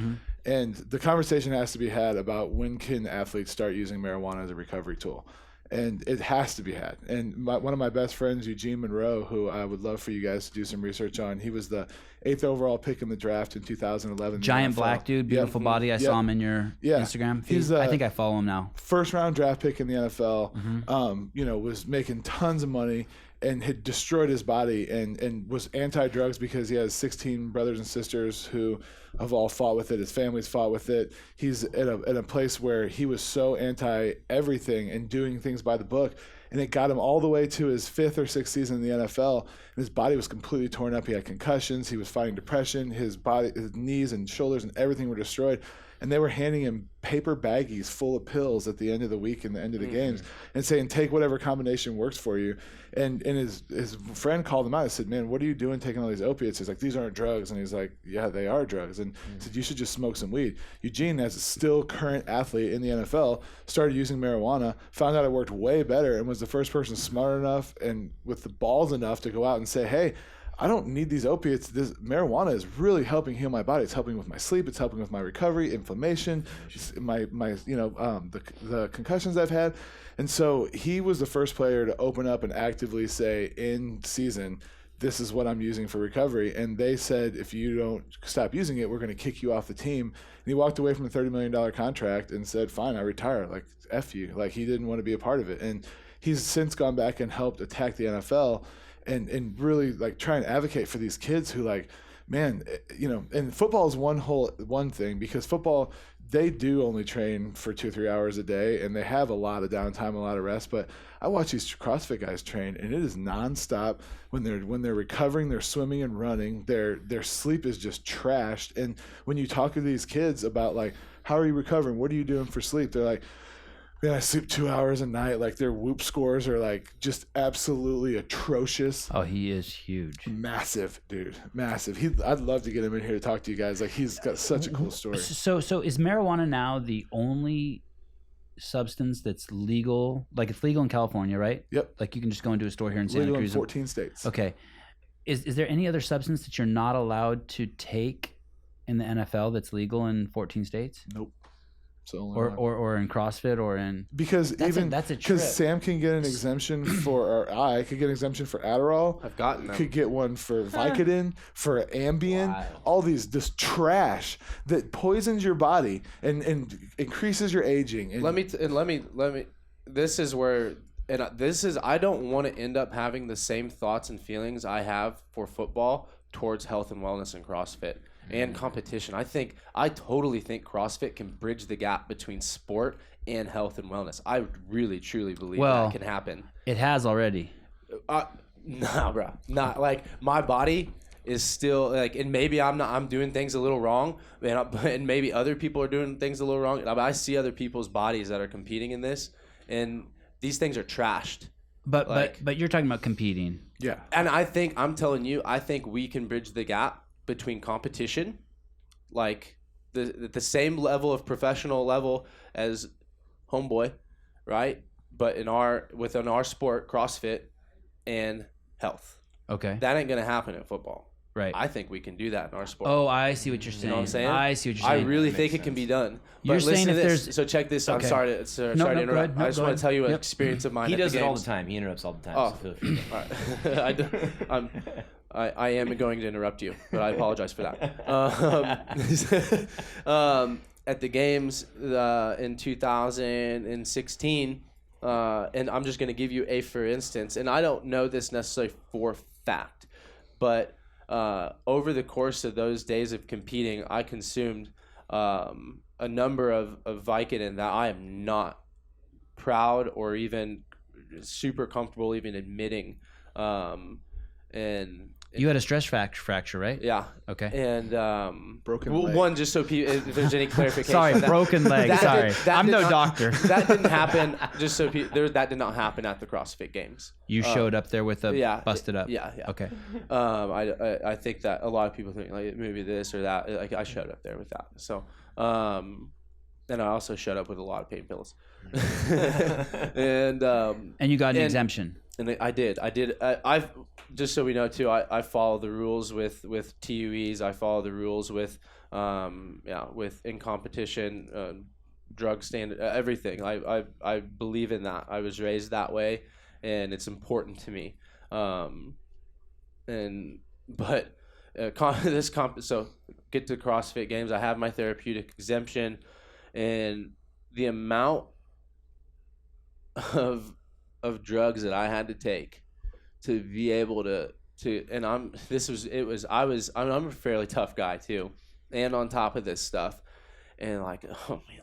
And the conversation has to be had about when can athletes start using marijuana as a recovery tool. And it has to be had. And one of my best friends, Eugene Monroe, who I would love for you guys to do some research on, he was the 8th overall pick in the draft in 2011. Giant black dude, beautiful body. I saw him in your Instagram feed. I think I follow him now. First round draft pick in the NFL, was making tons of money and had destroyed his body and was anti-drugs because he has 16 brothers and sisters who have all fought with it. His family's fought with it. He's at a place where he was so anti-everything and doing things by the book, and it got him all the way to his 5th or 6th season in the NFL, and his body was completely torn up. He had concussions. He was fighting depression. His knees and shoulders and everything were destroyed. And they were handing him paper baggies full of pills at the end of the week and the end of the games and saying, take whatever combination works for you. And his friend called him out and said, man, what are you doing taking all these opiates? He's like, these aren't drugs. And he's like, yeah, they are drugs. And he said, you should just smoke some weed. Eugene, as a still current athlete in the NFL, started using marijuana, found out it worked way better, and was the first person smart enough and with the balls enough to go out and say, hey, I don't need these opiates. This marijuana is really helping heal my body. It's helping with my sleep. It's helping with my recovery, inflammation, my the concussions I've had. And so he was the first player to open up and actively say in season, this is what I'm using for recovery. And they said, if you don't stop using it, we're going to kick you off the team. And he walked away from a $30 million contract and said, fine, I retire. Like, F you. Like, he didn't want to be a part of it. And he's since gone back and helped attack the NFL and really like try and advocate for these kids who like, man, you know, and football is one thing, because football, they do only train for 2 or 3 hours a day and they have a lot of downtime, a lot of rest. But I watch these CrossFit guys train and it is nonstop. When they're recovering, they're swimming and running, their sleep is just trashed. And when you talk to these kids about like, how are you recovering? What are you doing for sleep? They're like, man, I sleep 2 hours a night. Like their Whoop scores are like just absolutely atrocious. Oh, he is huge. Massive, dude. Massive. I'd love to get him in here to talk to you guys. Like he's got such a cool story. So is marijuana now the only substance that's legal? Like it's legal in California, right? Yep. Like you can just go into a store here in Santa Legal in Cruz. 14 states. Okay. Is there any other substance that you're not allowed to take in the NFL that's legal in 14 states? Nope. Or in CrossFit or in because that's a trip. Because Sam can get an exemption or I could get an exemption for Adderall. I've gotten them. Could get one for Vicodin, for Ambien. Wow. All this trash that poisons your body and increases your aging. And Let me. This is where, I don't want to end up having the same thoughts and feelings I have for football towards health and wellness and CrossFit and competition. I totally think CrossFit can bridge the gap between sport and health and wellness. I really truly believe that can happen. It has already. Nah, bro. Not like my body is still like, and maybe I'm doing things a little wrong, and maybe other people are doing things a little wrong. But I see other people's bodies that are competing in this, and these things are trashed. But you're talking about competing. yeah. And I'm telling you, I think we can bridge the gap between competition, like the same level of professional level as homeboy, right? But within our sport, CrossFit, and health. Okay. That ain't gonna happen in football. Right. I think we can do that in our sport. Oh, I see what you're saying. You know what I'm saying? I see what you're saying. I really think it can be done. You're But saying listen to if this. there's- So check this. I'm Okay. sorry to No, interrupt. go ahead. No, I just go want ahead. to tell you an Yep. experience of mine. He at does the it all the games. time. He interrupts all the time. Oh. So feel free. All right. I am going to interrupt you, but I apologize for that. At the games in 2016, and I'm just going to give you a for instance, and I don't know this necessarily for fact, but over the course of those days of competing, I consumed a number of Vicodin that I am not proud or even super comfortable even admitting. And You had a stress fracture, right? yeah. Okay. And Broken well, leg. one, just so if there's any clarification. Sorry, that- broken leg. that Sorry. did- that I'm did no not- doctor. That didn't happen. Just so that did not happen at the CrossFit Games. You showed up there with a busted up. Yeah. Okay. I think that a lot of people think like maybe this or that. Like I showed up there with that. So, and I also showed up with a lot of pain pills. and And you got an exemption. And I did. I've just so we know too. I follow the rules with TUEs. I follow the rules with with in competition, drug standard, everything. I believe in that. I was raised that way, and it's important to me. So get to CrossFit Games. I have my therapeutic exemption, and the amount of drugs that I had to take to be able to and I'm a fairly tough guy too, and on top of this stuff, and like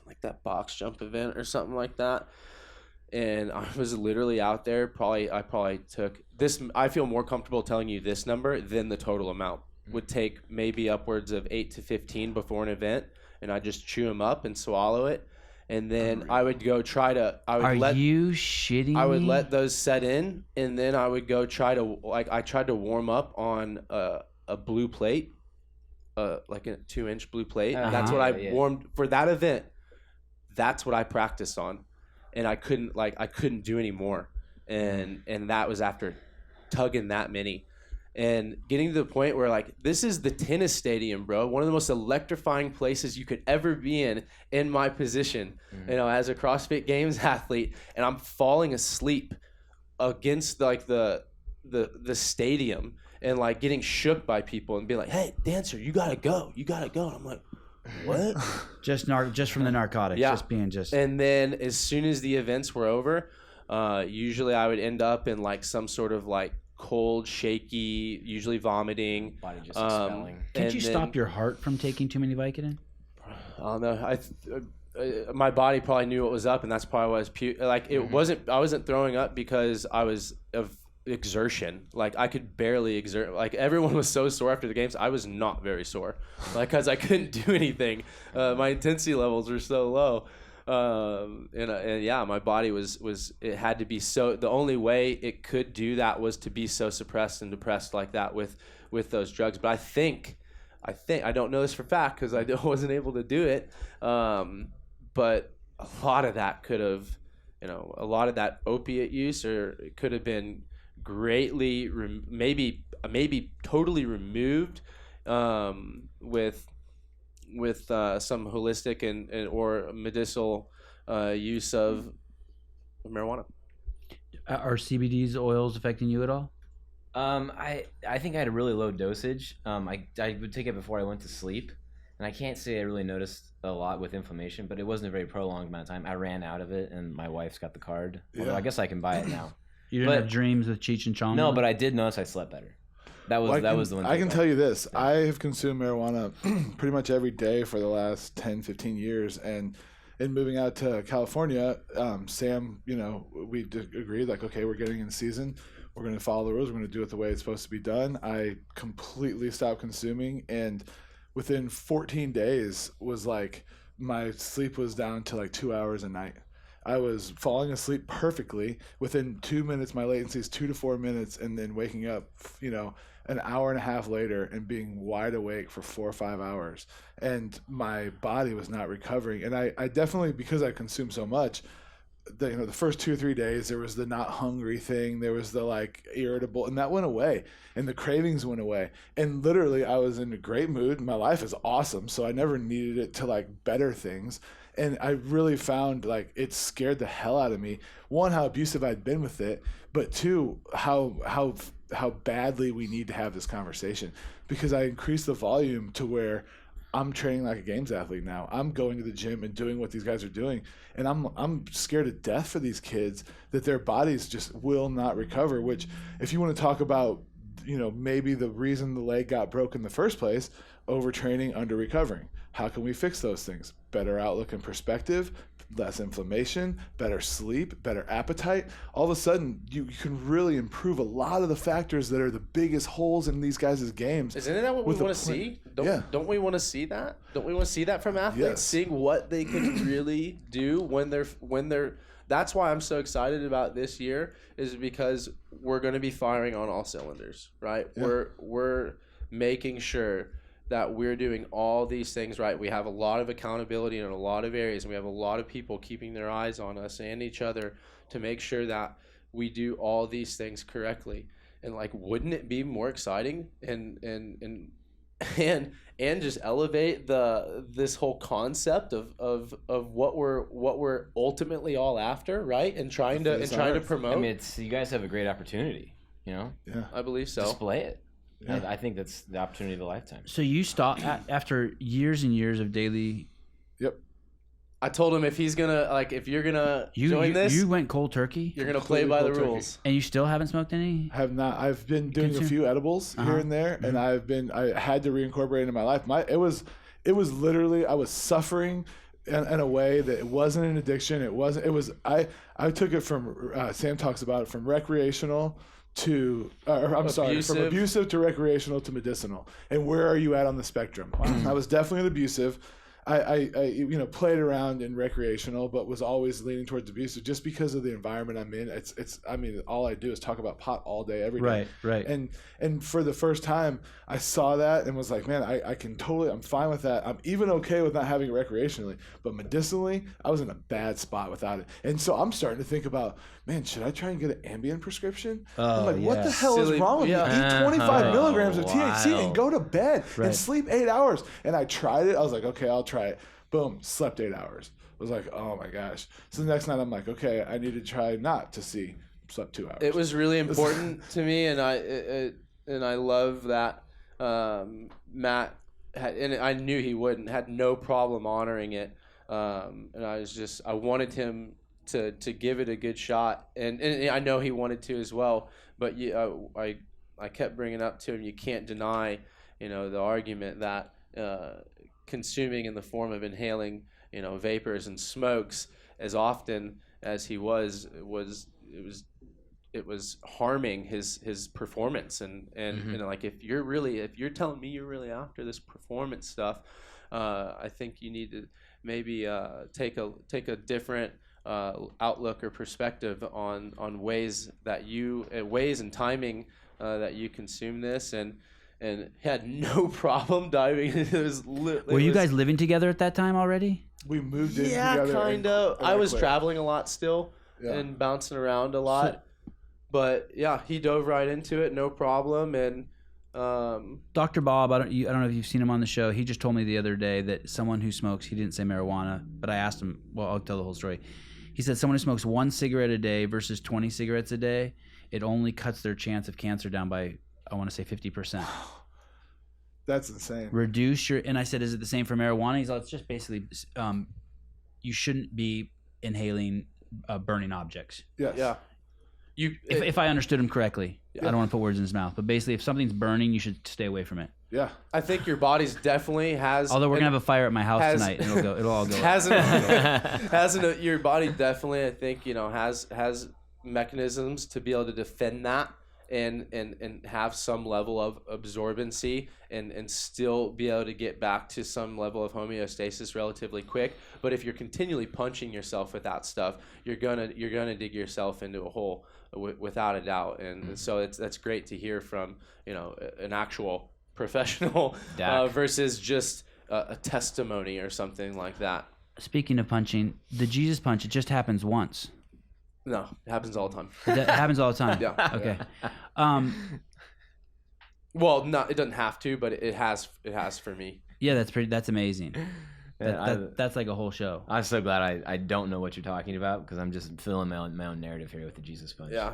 like that box jump event or something like that, and I was literally out there I probably took this. I feel more comfortable telling you this number than the total amount. Would take maybe upwards of 8 to 15 before an event, and I just chew them up and swallow it. And then I would go try to. Are you shitting me? I would let those set in, and then I would go try to I tried to warm up on a blue plate, like a 2-inch blue plate. That's what I warmed for that event. That's what I practiced on, and I couldn't do any more, and that was after tugging that many, and getting to the point where like, this is the tennis stadium, bro. One of the most electrifying places you could ever be in my position, you know, as a CrossFit Games athlete, and I'm falling asleep against like the stadium and like getting shook by people and being like, hey, dancer, you gotta go. And I'm like, what? Just from the narcotics. Yeah. And then as soon as the events were over, usually I would end up in like some sort of like cold, shaky, usually vomiting. Body just expelling. Can't you stop your heart from taking too many Vicodin? I don't know. My body probably knew what was up, and that's probably why I was like it wasn't. I wasn't throwing up because I was of exertion. Like I could barely exert. Like everyone was so sore after the games. I was not very sore, like because I couldn't do anything. My intensity levels were so low. And yeah, my body was it had to be so. The only way it could do that was to be so suppressed and depressed like that with those drugs. But I think I don't know this for fact because I wasn't able to do it. But a lot of that could have, you know, a lot of that opiate use, or it could have been greatly maybe totally removed with some holistic and or medicinal use of marijuana. Are CBD's oils affecting you at all? I think I had a really low dosage. I would take it before I went to sleep, and I can't say I really noticed a lot with inflammation, but it wasn't a very prolonged amount of time. I ran out of it, and my wife's got the card. Although I guess I can buy it now. You didn't have dreams with Cheech and Chong? No, but I did notice I slept better. That was the one. I can tell you this. Yeah. I have consumed marijuana pretty much every day for the last 10, 15 years. And in moving out to California, Sam, you know, we agreed like, okay, we're getting in season. We're going to follow the rules. We're going to do it the way it's supposed to be done. I completely stopped consuming. And within 14 days was like my sleep was down to like 2 hours a night. I was falling asleep perfectly. Within 2 minutes, my latency is 2 to 4 minutes, and then waking up, you know, an hour and a half later and being wide awake for 4 or 5 hours. And my body was not recovering. And I definitely, because I consumed so much, the first 2 or 3 days, there was the not hungry thing. There was the like irritable, and that went away. And the cravings went away. And literally, I was in a great mood. My life is awesome. So I never needed it to like better things. And I really found like it scared the hell out of me. One, how abusive I'd been with it, but two, how badly we need to have this conversation, because I increased the volume to where I'm training like a games athlete now. I'm going to the gym and doing what these guys are doing, and I'm scared to death for these kids that their bodies just will not recover. Which, if you want to talk about, you know, maybe the reason the leg got broken in the first place, overtraining, under recovering. How can we fix those things? Better outlook and perspective, less inflammation, better sleep, better appetite. All of a sudden, you can really improve a lot of the factors that are the biggest holes in these guys' games. Isn't that what we want to see? Don't we want to see that? Don't we want to see that from athletes? Yes. Seeing what they can really do when they're. That's why I'm so excited about this year, is because we're going to be firing on all cylinders, right? Yeah. We're making sure that we're doing all these things right. We have a lot of accountability in a lot of areas, and we have a lot of people keeping their eyes on us and each other to make sure that we do all these things correctly. And like, wouldn't it be more exciting and just elevate this whole concept of what we're ultimately all after, right? And trying to promote. I mean, you guys have a great opportunity, you know? Yeah, I believe so. Display it. Yeah. I think that's the opportunity of a lifetime. So you stopped after years and years of daily. Yep. I told him if you're gonna join this, you went cold turkey. You're gonna play by the rules. And you still haven't smoked any? Have not. I've been doing a few edibles here and there, and I had to reincorporate into my life. It was literally, I was suffering in a way that it wasn't an addiction. I took it from Sam talks about it, from recreational to from abusive to recreational to medicinal. And where are you at on the spectrum? I was definitely an abusive. I played around in recreational, but was always leaning towards abusive just because of the environment I'm in. All I do is talk about pot all day, every day. Right. And for the first time, I saw that and was like, man, I'm fine with that. I'm even okay with not having it recreationally, but medicinally, I was in a bad spot without it. And so I'm starting to think about, man, should I try and get an Ambien prescription? I'm like, what the hell is wrong with me? Eat 25 milligrams of THC and go to bed and sleep 8 hours. And I tried it. I was like, okay, I'll try it. Boom, slept 8 hours. I was like, oh my gosh. So the next night I'm like, okay, I need to try not to see. Slept 2 hours. It was really important to me, and I love that Matt and I knew he had no problem honoring it. And I wanted him to give it a good shot, and I know he wanted to as well. But I kept bringing up to him, you can't deny, the argument that consuming in the form of inhaling, vapors and smokes as often as he was it was harming his performance, and like if you're telling me you're really after this performance stuff, I think you need to maybe take a different outlook or perspective on ways and timing that you consume this, and had no problem diving into this. Were you guys living together at that time already? We moved in together. Yeah, kind of. I was traveling a lot still and bouncing around a lot. But yeah, he dove right into it, no problem. And Dr. Bob, I don't know if you've seen him on the show. He just told me the other day that someone who smokes, he didn't say marijuana, but I asked him, well, I'll tell the whole story. He said someone who smokes 1 cigarette a day versus 20 cigarettes a day, it only cuts their chance of cancer down by, I want to say 50%. That's insane. And I said, is it the same for marijuana? He's like, it's just basically, you shouldn't be inhaling burning objects. Yes. Yeah. If I understood him correctly, I don't want to put words in his mouth, but basically, if something's burning, you should stay away from it. Yeah, I think your body's definitely has. Although we're gonna have a fire at my house tonight, and it'll all go. Your body definitely, I think, has mechanisms to be able to defend that and have some level of absorbency and still be able to get back to some level of homeostasis relatively quick. But if you're continually punching yourself with that stuff, you're gonna dig yourself into a hole without a doubt. And so that's great to hear from an actual professional versus just a testimony or something like that. Speaking of punching, the Jesus punch, it just happens once. No, it happens all the time. It happens all the time. Yeah. Okay. Well, it doesn't have to, but it has for me. Yeah, that's amazing. That's like a whole show. I'm so glad I don't know what you're talking about, because I'm just filling my own narrative here with the Jesus punch. Yeah.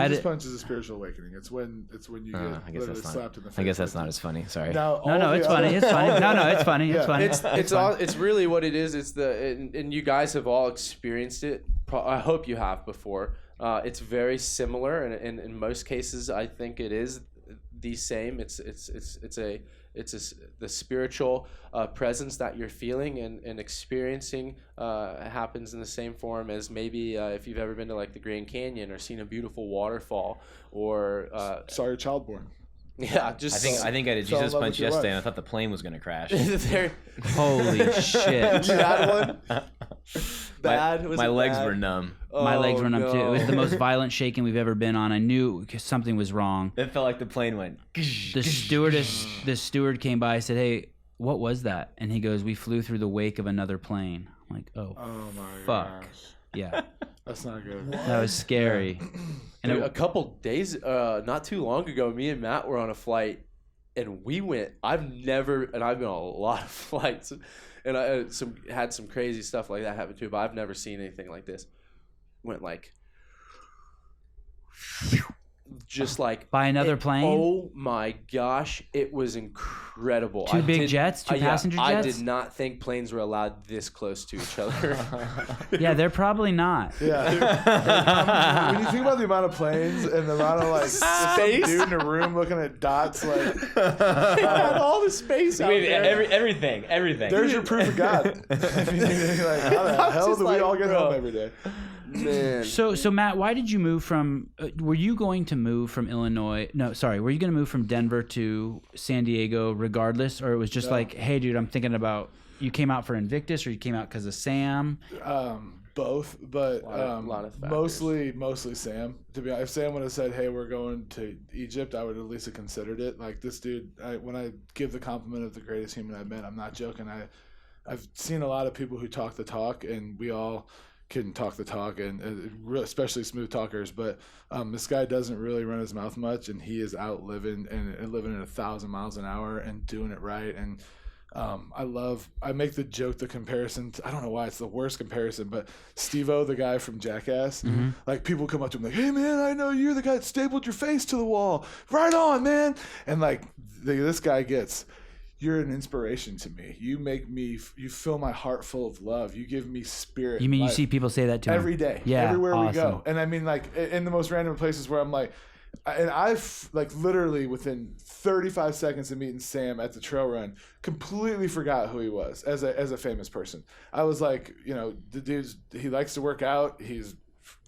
Jesus punch is a spiritual awakening. It's when you get literally slapped in the face. I guess that's not as funny. Sorry. No, it's funny. It's funny. No, it's funny. It's funny. It's really what it is. It's and you guys have all experienced it. I hope you have before. It's very similar, and in most cases, I think it is the same. It's the spiritual presence that you're feeling and experiencing happens in the same form as maybe if you've ever been to like the Grand Canyon or seen a beautiful waterfall or saw your child born. Yeah, I think I did Jesus punch yesterday, and I thought the plane was gonna crash. Holy shit! You had one. Bad. My legs were numb. My legs were numb too. It was the most violent shaking we've ever been on. I knew something was wrong. It felt like the plane went. The steward came by. I said, "Hey, what was that?" And he goes, "We flew through the wake of another plane." I'm like, "Oh my fuck." Gosh. Yeah. That's not good. That was scary. And a couple days, not too long ago, me and Matt were on a flight, and we went. I've been on a lot of flights, and I had some crazy stuff like that happen too. But I've never seen anything like this. Went like, just like by another plane. Oh my gosh, it was incredible. Two big jets, two passenger jets. I did not think planes were allowed this close to each other. Yeah, they're probably not. Yeah. When you think about the amount of planes and the amount of like space, some dude in a room looking at dots, like had all the space out there. Everything. There's your proof of God. Like, how the hell do we all get home every day? Man. So Matt, why did you move from? Were you going to move from Illinois? No, sorry. Were you going to move from Denver to San Diego regardless, or it was just like, hey, dude, I'm thinking about. You came out for Invictus, or you came out because of Sam? Both, but lot of factors. mostly Sam. To be honest, if Sam would have said, "Hey, we're going to Egypt," I would at least have considered it. Like this dude, when I give the compliment of the greatest human I've met, I'm not joking. I've seen a lot of people who talk the talk, and we all can talk the talk, and especially smooth talkers. But this guy doesn't really run his mouth much, and he is out living and living at 1,000 miles an hour and doing it right. And I make the joke, the comparison. I don't know why it's the worst comparison, but Steve-O, the guy from Jackass, like people come up to him like, "Hey man, I know you're the guy that stapled your face to the wall. Right on, man." And like this guy gets, "You're an inspiration to me. You make me, you fill my heart full of love. You give me spirit." You mean life. You see people say that to him? Every day, Yeah, everywhere we awesome. go. And I mean, like in the most random places where I'm like, and I've like literally within 35 seconds of meeting Sam at the trail run, completely forgot who he was as a famous person. I was like, the dude's, he likes to work out. He's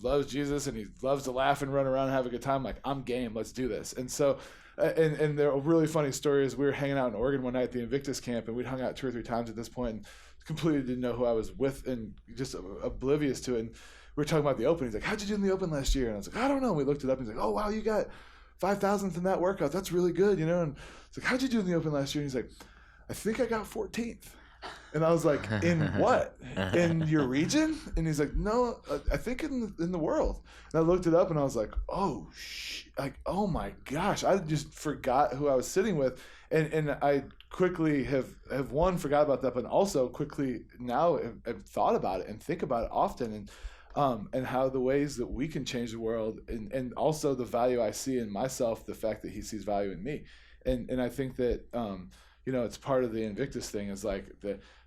loves Jesus and he loves to laugh and run around and have a good time. Like, I'm game. Let's do this. And so, and there are really funny stories. We were hanging out in Oregon one night at the Invictus camp, and we'd hung out 2 or 3 times at this point and completely didn't know who I was with and just oblivious to it. And we were talking about the Open. He's like, "How'd you do in the Open last year?" And I was like, "I don't know." And we looked it up. And he's like, "Oh, wow, you got 5,000th in that workout. That's really good, And it's like, "How'd you do in the Open last year?" And he's like, "I think I got 14th. And I was like, "In what? In your region?" And he's like, "No, I think in the world." And I looked it up, and I was like, "Oh, oh my gosh!" I just forgot who I was sitting with, and I quickly have forgot about that, but also quickly now have thought about it and think about it often, and how the ways that we can change the world, and also the value I see in myself, the fact that he sees value in me, and I think that it's part of the Invictus thing is like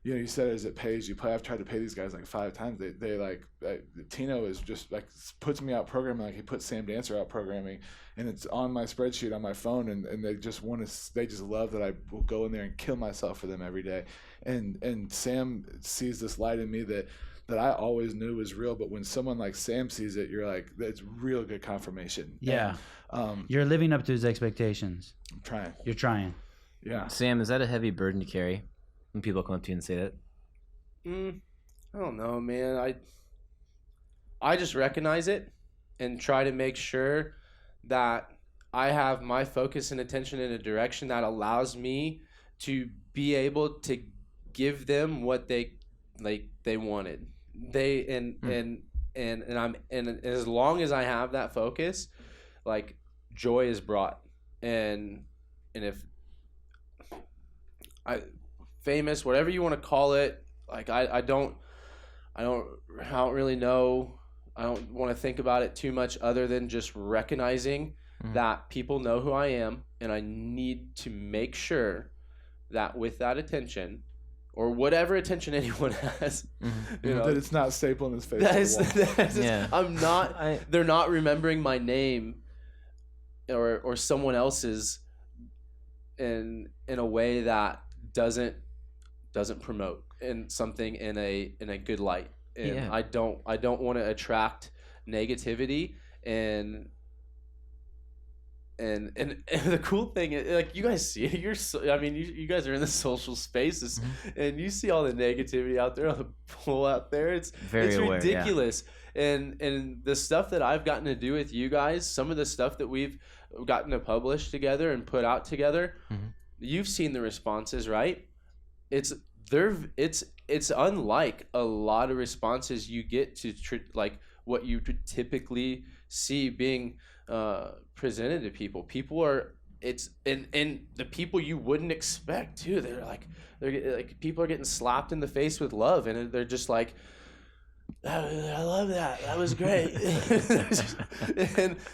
you said as it pays you play. I've tried to pay these guys like 5 times. They like Tino is just like puts me out programming like he put Sam Dancer out programming, and it's on my spreadsheet on my phone, and they just love that I will go in there and kill myself for them every day, and Sam sees this light in me that I always knew was real, but when someone like Sam sees it, you're like, it's real good confirmation. Yeah. And, you're living up to his expectations. I'm trying. You're trying. Yeah. Sam, is that a heavy burden to carry when people come up to you and say that? I don't know, man. I just recognize it and try to make sure that I have my focus and attention in a direction that allows me to be able to give them what they wanted. And as long as I have that focus, like, joy is brought, and if famous, whatever you want to call it, like I don't really know. I don't want to think about it too much other than just recognizing that people know who I am, and I need to make sure that with that attention, or whatever attention anyone has, that it's not stapling his face. Yeah. They're not remembering my name or someone else's in a way that doesn't promote in something in a good light. And Yeah. I don't want to attract negativity, and the cool thing is, like, you guys see it. You guys are in the social spaces, and you see all the negativity out there on the pool out there. It's Very aware, ridiculous. Yeah. And the stuff that I've gotten to do with you guys, some of the stuff that we've gotten to publish together and put out together, you've seen the responses, right? It's unlike a lot of responses you get to like what you typically see being presented to people. People are and the people you wouldn't expect too. They're like people are getting slapped in the face with love, and they're just like, "I love that. That was great."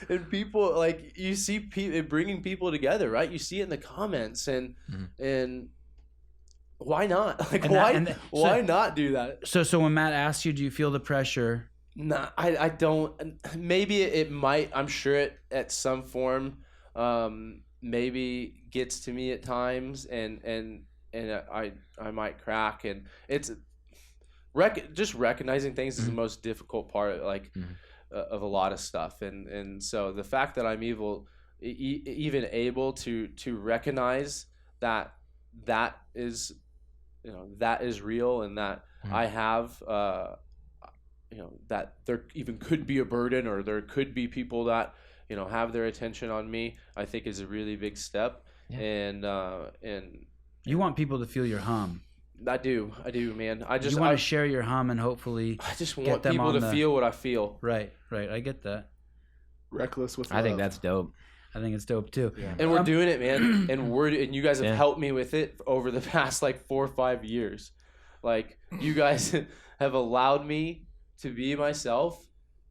and people, like, you see bringing people together, right? You see it in the comments, and why not? Like, why not do that? So when Matt asks you, do you feel the pressure? Nah, I don't. Maybe it might. I'm sure it at some form maybe gets to me at times, and I might crack, and it's just recognizing things is the most difficult part, like of a lot of stuff, and so the fact that I'm even able to recognize that is, that is real, and that I have that there even could be a burden, or there could be people that have their attention on me, I think is a really big step. And you want people to feel your hum. I do, man. You want to share your hum, and hopefully I just want people to feel what I feel. Right. I get that. Reckless with I love. think that's dope. I think it's dope too. Yeah. And we're doing it, man. And you guys have helped me with it over the past like 4 or 5 years. Like, you guys have allowed me to be myself,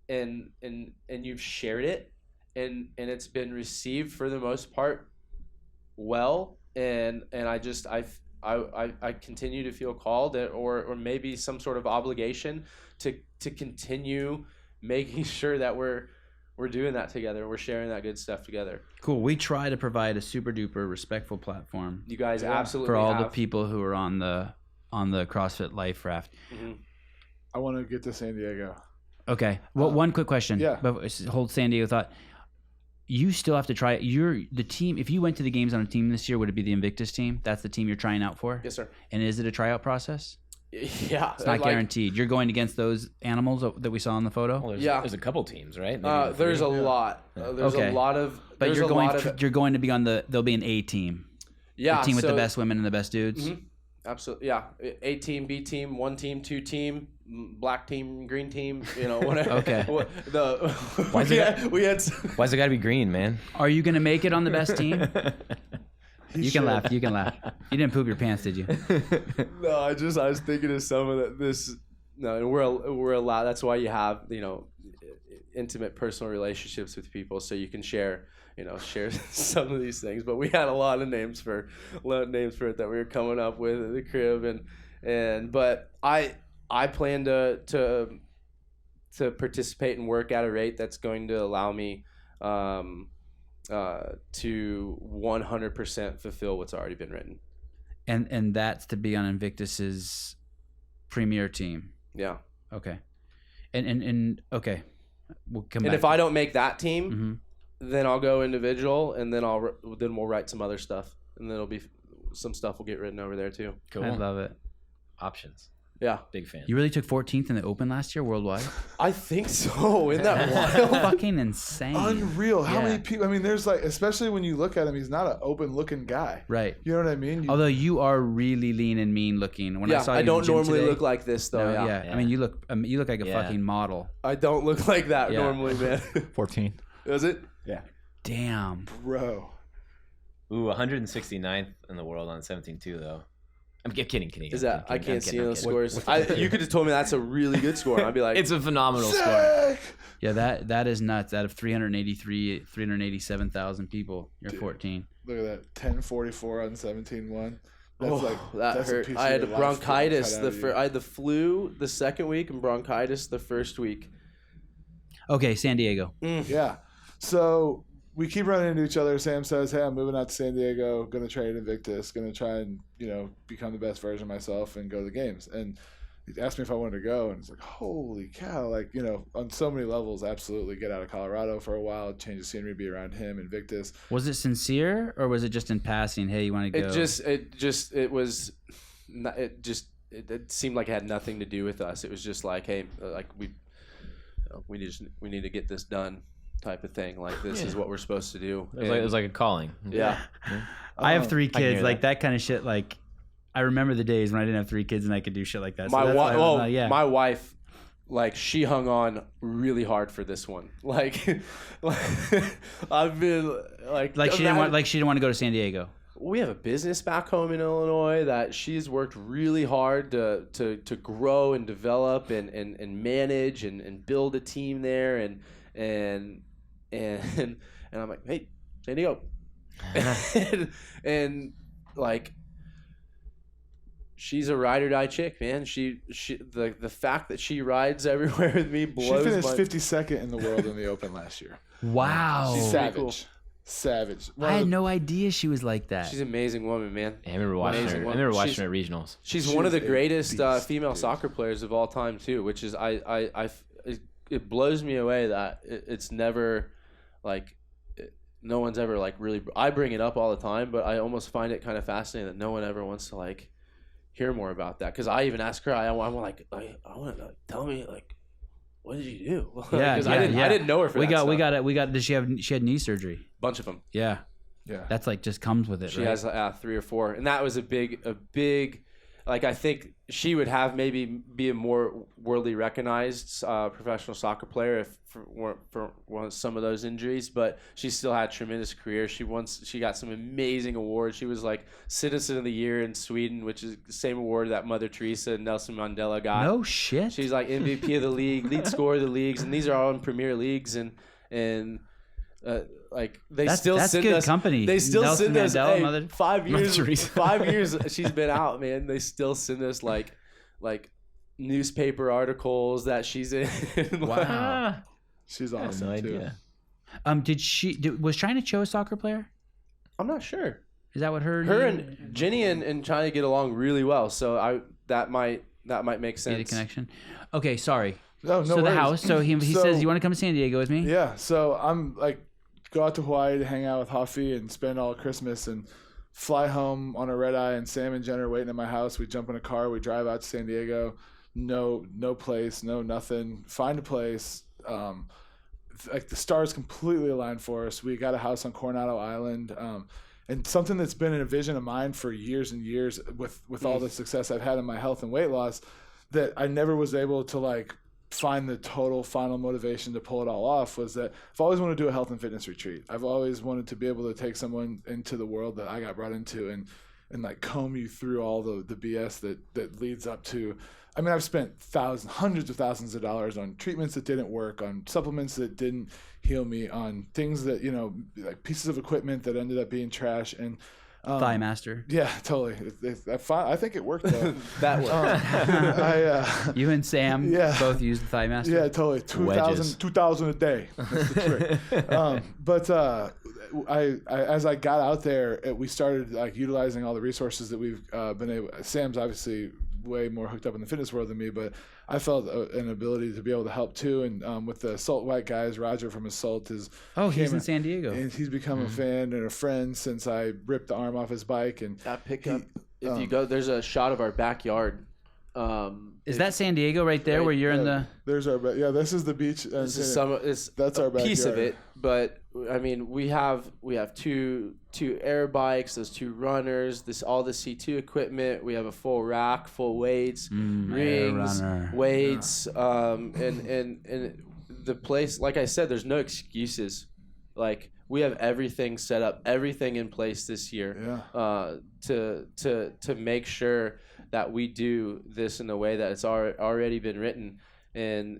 and you've shared it, and it's been received for the most part well. And I continue to feel called, or maybe some sort of obligation to continue making sure that we're doing that together. We're sharing that good stuff together. Cool. We try to provide a super duper respectful platform. You guys absolutely for all have. the people who are on the CrossFit Life Raft. Mm-hmm. I want to get to San Diego. Okay. Well, one quick question. Yeah. Hold San Diego thought. You still have to try it. You're the team. If you went to the games on a team this year, would it be the Invictus team? That's the team you're trying out for? Yes, sir. And is it a tryout process? Yeah. It's not guaranteed. You're going against those animals that we saw in the photo? Well, there's a couple teams, right? There's a lot. There's a lot of. But you're going to be on there'll be an A team. Yeah. The team with the best women and the best dudes. Mm-hmm. Absolutely. Yeah. A team, B team, 1 team, 2 team, black team, green team, whatever. Okay. Why's it got to be green, man? Are you going to make it on the best team? You can laugh. You didn't poop your pants, did you? No, I was thinking of some of this. No, we're allowed. That's why you have, intimate personal relationships with people, so you can share some of these things. But we had a lot of names for it that we were coming up with at the crib, but I plan to participate and work at a rate that's going to allow me to 100% fulfill what's already been written. And that's to be on Invictus's premier team. Yeah. Okay. And okay. We'll come back. And if I don't make that team, Mm-hmm. then I'll go individual, and then we'll write some other stuff, and then it'll be some stuff will get written over there too. Cool. I love it. Options. Yeah. Big fan. You really took 14th in the Open last year worldwide? I think so. Isn't that wild? Fucking insane. Unreal. How many people? I mean, there's especially when you look at him, he's not an open-looking guy. Right. You know what I mean? Although you are really lean and mean looking. When I saw you I don't in the gym normally today, look like this though. no, Yeah. I mean, you look like a fucking model. I don't look like that normally, man. 14. Is it? Yeah. Damn. Bro. Ooh, 169th in the world on 17.2 though. I'm kidding. Is that? I can't see those I'm scores. You could have told me that's a really good score. I'd be like, it's a phenomenal score. Yeah, that is nuts. Out of 387,000 people, you're 14. Look at that. 1044 on 17-1. That hurt. I had bronchitis I had the flu the second week and bronchitis the first week. Okay, San Diego. Yeah. So we keep running into each other. Sam says, hey, I'm moving out to San Diego, going to train at Invictus, going to try and, become the best version of myself and go to the games. And he asked me if I wanted to go, and it's like, holy cow, on so many levels, absolutely get out of Colorado for a while, change the scenery, be around him, Invictus. Was it sincere, or was it just in passing, hey, you want to go? It seemed like it had nothing to do with us. It was just like, hey, we need to get this done type of thing. Like, this is what we're supposed to do. It was like a calling. Yeah. I have 3 kids. hear Like that kind of shit. Like, I remember the days when I didn't have 3 kids and I could do shit like that. So my wife, she hung on really hard for this one. I've been she didn't want to go to San Diego. We have a business back home in Illinois that she's worked really hard to grow and develop and manage and build a team there, and I'm like, hey, San Diego. and she's a ride or die chick, man. The fact that she rides everywhere with me blows. She finished 52nd in the world in the Open last year. Wow. She's savage. Cool. savage. I had no idea she was like that. She's an amazing woman, man. Yeah, I remember watching her. I remember watching her at regionals. She's one of the greatest beast, female dude. soccer players of all time too, which is it blows me away that it's never like no one's ever like really. I bring it up all the time, but I almost find it kind of fascinating that no one ever wants to like hear more about that. Because I even ask her, I want to tell me like, what did you do? Yeah, because I didn't know her for we that got stuff. we got. Did she had knee surgery? Bunch of them. Yeah, Yeah. that's like just comes with it. She right? has 3 or 4, and that was a big. Like I think she would have maybe be a more worldly recognized professional soccer player if for some of those injuries, but she still had a tremendous career. She got some amazing awards. She was like Citizen of the Year in Sweden, which is the same award that Mother Teresa and Nelson Mandela got. No shit. She's like MVP of the league, lead scorer of the leagues, and these are all in Premier Leagues and. Like that's send good us company. They still Nelson send us Mandela, hey, Mother 5 years. Teresa. 5 years she's been out, man. They still send us like newspaper articles that she's in. Wow. She's I have awesome no too. idea. Was China Cho a soccer player? I'm not sure. Is that what her And Jenny and China get along really well, so that might make be the sense. connection? Okay, sorry. No So the worries. house. So he says, "You want to come to San Diego with me?" Yeah, so I'm like go out to Hawaii to hang out with Huffy and spend all Christmas and fly home on a red eye, and Sam and Jen are waiting at my house. We jump in a car, we drive out to San Diego. No place, no nothing. Find a place. Like the stars completely aligned for us. We got a house on Coronado Island. And something that's been in a vision of mine for years and years with all the success I've had in my health and weight loss, that I never was able to like find the total final motivation to pull it all off, was that I've always wanted to do a health and fitness retreat. I've always wanted to be able to take someone into the world that I got brought into and like comb you through all the BS that leads up to. I mean, I've spent hundreds of thousands of dollars on treatments that didn't work, on supplements that didn't heal me, on things that, like pieces of equipment that ended up being trash. And Thigh Master. Yeah, totally. I think it worked though. That worked. You and Sam both used the Thigh Master. Yeah, totally. 2,000 a day. That's the trick. But I as I got out there, we started like utilizing all the resources that we've been able. Sam's obviously way more hooked up in the fitness world than me, but I felt an ability to be able to help too. And with the Salt White guys, Roger from Assault is he's in San Diego, and he's become a fan and a friend since I ripped the arm off his bike. And That pickup. If you go, there's a shot of our backyard. Is that San Diego right there where you're in the? There's our this is the beach. This is that's our piece of backyard. it, but I mean we have two air bikes, those 2 runners, all the C2 equipment. We have a full rack, full weights, rings, weights, and the place. Like I said, there's no excuses. Like we have everything set up, everything in place this year, to make sure that we do this in a way that it's already been written, and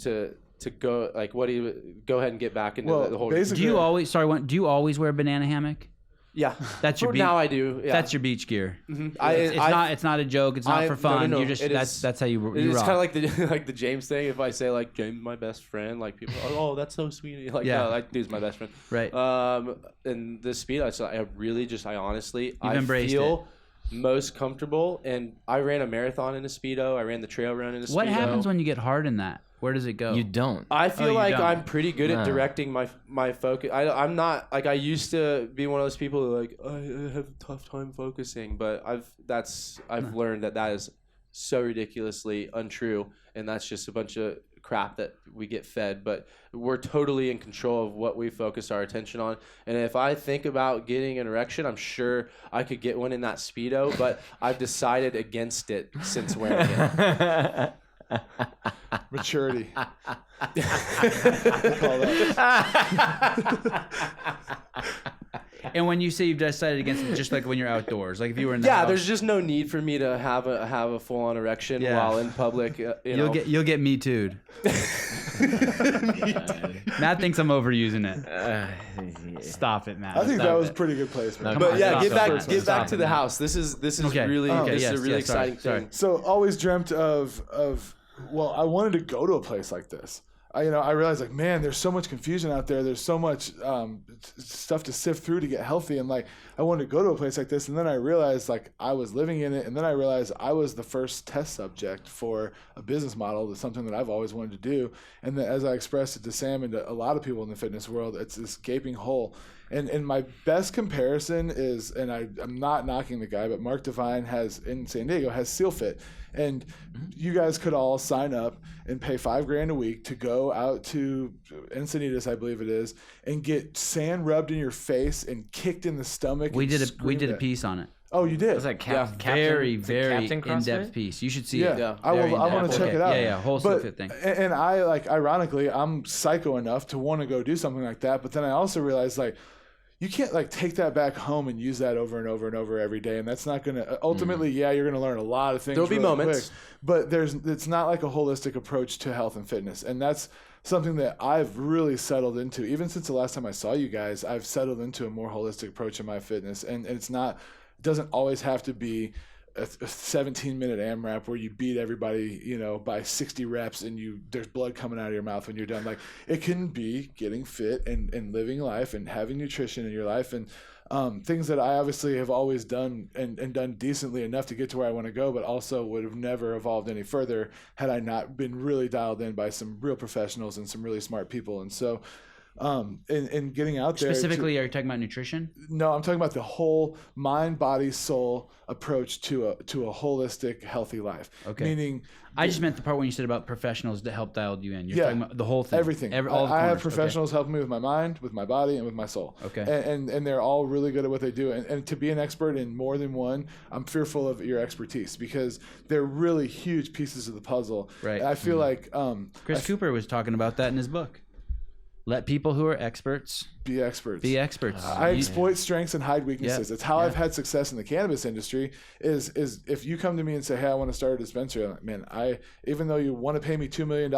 to go like what do you go ahead and get back into the whole. Basically, Do you always wear a banana hammock? Yeah, That's your for now I do. Yeah. That's your beach gear. Mhm. It's not a joke. It's not for fun. No. You just that's how you It's rock. kind of like the like the James thing. If I say like James my best friend, like people are, oh that's so sweet. Like no, that dude's my best friend. Right. And the speed I honestly embraced feel most comfortable, and I ran a marathon in a Speedo. I ran the trail run in a Speedo. What happens when you get hard in that? Where does it go? You don't. I feel you like don't. I'm pretty good at No. directing my focus. I'm not like I used to be one of those people who like I have a tough time focusing, but I've learned that is so ridiculously untrue, and that's just a bunch of crap that we get fed. But we're totally in control of what we focus our attention on. And if I think about getting an erection, I'm sure I could get one in that Speedo, but I've decided against it since wearing it. Maturity. And when you say you've decided against it, just like when you're outdoors, like if you were in the house, there's just no need for me to have a full on erection while in public. you'll get me too'd. Matt thinks I'm overusing it. Stop it, Matt. I think Stop that was it. a pretty good placement. Come But on, yeah, stop get it. back to the house. This is Okay. really Okay, this yes, is a really yes, sorry, exciting sorry. thing. So always dreamt of well, I wanted to go to a place like this. I realized like, man, there's so much confusion out there. There's so much stuff to sift through to get healthy. And like, I wanted to go to a place like this. And then I realized like I was living in it. And then I realized I was the first test subject for a business model. That's something that I've always wanted to do. And then as I expressed it to Sam and to a lot of people in the fitness world, it's this gaping hole. And my best comparison is, and I'm not knocking the guy, but Mark Devine in San Diego has Seal Fit. And you guys could all sign up and pay $5,000 a week to go out to Encinitas, I believe it is, and get sand rubbed in your face and kicked in the stomach. We did a piece on it. Oh, you did? Was that Very Captain in-depth CrossFit? piece. You should see yeah. it. Yeah, I want to check it out. Yeah, whole Seal Fit thing. And I like, ironically, I'm psycho enough to want to go do something like that. But then I also realized like, you can't like take that back home and use that over and over and over every day. And that's not going to ultimately, you're going to learn a lot of things. There'll be moments, quick, but it's not like a holistic approach to health and fitness. And that's something that I've really settled into. Even since the last time I saw you guys, I've settled into a more holistic approach in my fitness. And it doesn't always have to be a 17-minute AMRAP where you beat everybody, by 60 reps and there's blood coming out of your mouth when you're done. Like, it can be getting fit and living life and having nutrition in your life and things that I obviously have always done and done decently enough to get to where I want to go, but also would have never evolved any further had I not been really dialed in by some real professionals and some really smart people. And so and getting out there. Specifically, are you talking about nutrition? No, I'm talking about the whole mind, body, soul approach to a holistic, healthy life. Okay. Meaning, I just meant the part when you said about professionals that help dial you in. You're talking about the whole thing. Everything. I have professionals helping me with my mind, with my body, and with my soul. Okay. And they're all really good at what they do. And to be an expert in more than one, I'm fearful of your expertise because they're really huge pieces of the puzzle. Right. And I feel like Chris Cooper was talking about that in his book. Let people who are experts be experts. I exploit strengths and hide weaknesses. Yep. It's how I've had success in the cannabis industry is if you come to me and say, hey, I want to start a dispensary, I'm like, man, even though you want to pay me $2 million,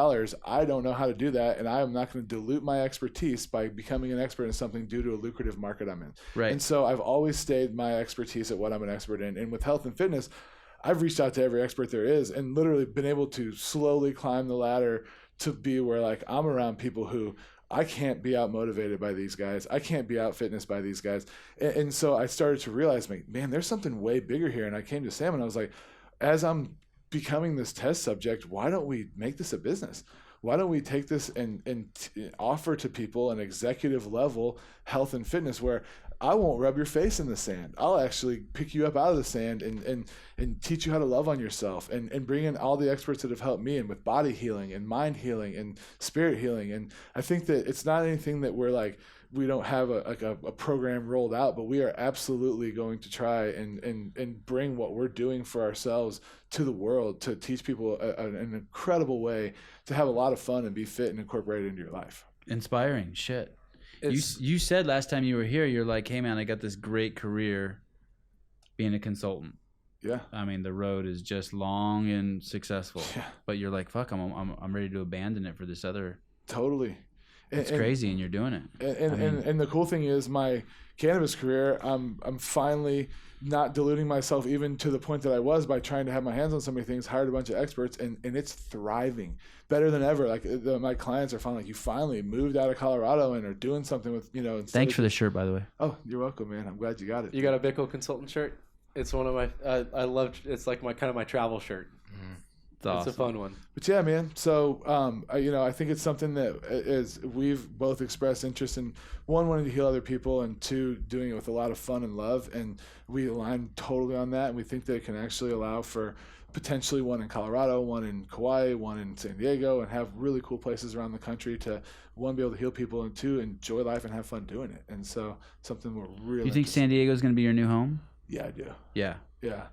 I don't know how to do that. And I am not going to dilute my expertise by becoming an expert in something due to a lucrative market I'm in. Right. And so I've always stayed my expertise at what I'm an expert in. And with health and fitness, I've reached out to every expert there is and literally been able to slowly climb the ladder to be where like I'm around people who I can't be out motivated by these guys. I can't be out fitness by these guys. And so I started to realize, man, there's something way bigger here. And I came to Sam and I was like, as I'm becoming this test subject, why don't we make this a business? Why don't we take this and offer to people an executive level health and fitness where I won't rub your face in the sand. I'll actually pick you up out of the sand and teach you how to love on yourself and bring in all the experts that have helped me and with body healing and mind healing and spirit healing. And I think that it's not anything that we're like, we don't have a program rolled out, but we are absolutely going to try and bring what we're doing for ourselves to the world to teach people an incredible way to have a lot of fun and be fit and incorporate it into your life. Inspiring shit. You said last time you were here, you're like, hey man, I got this great career being a consultant. Yeah. I mean, the road is just long and successful. Yeah. But you're like, fuck, I'm ready to abandon it for this other. Totally. It's crazy, and you're doing it. And the cool thing is, my cannabis career, I'm finally not diluting myself even to the point that I was by trying to have my hands on so many things, hired a bunch of experts, and it's thriving better than ever. Like my clients are finally like, you finally moved out of Colorado and are doing something with, Thanks for the shirt, by the way. Oh, you're welcome, man. I'm glad you got it. You got a Bickle consultant shirt? It's one of my, I love, it's like my kind of my travel shirt. It's awesome. a fun one. But yeah, man. So, I think it's something that we've both expressed interest in, one, wanting to heal other people, and two, doing it with a lot of fun and love. And we align totally on that. And we think that it can actually allow for potentially one in Colorado, one in Kauai, one in San Diego, and have really cool places around the country to, one, be able to heal people, and two, enjoy life and have fun doing it. And so something we're really. You think San Diego is going to be your new home? Yeah, I do. Yeah. Yeah.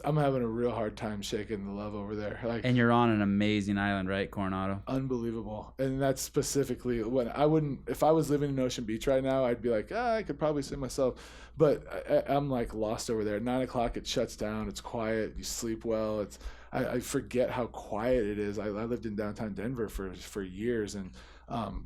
I'm having a real hard time shaking the love over there. And you're on an amazing island, right? Coronado. Unbelievable. And that's specifically when if I was living in Ocean Beach right now, I'd be like, I could probably see myself. But I'm like lost over there. At 9:00, it shuts down. It's quiet. You sleep well. I forget how quiet it is. I lived in downtown Denver for years, and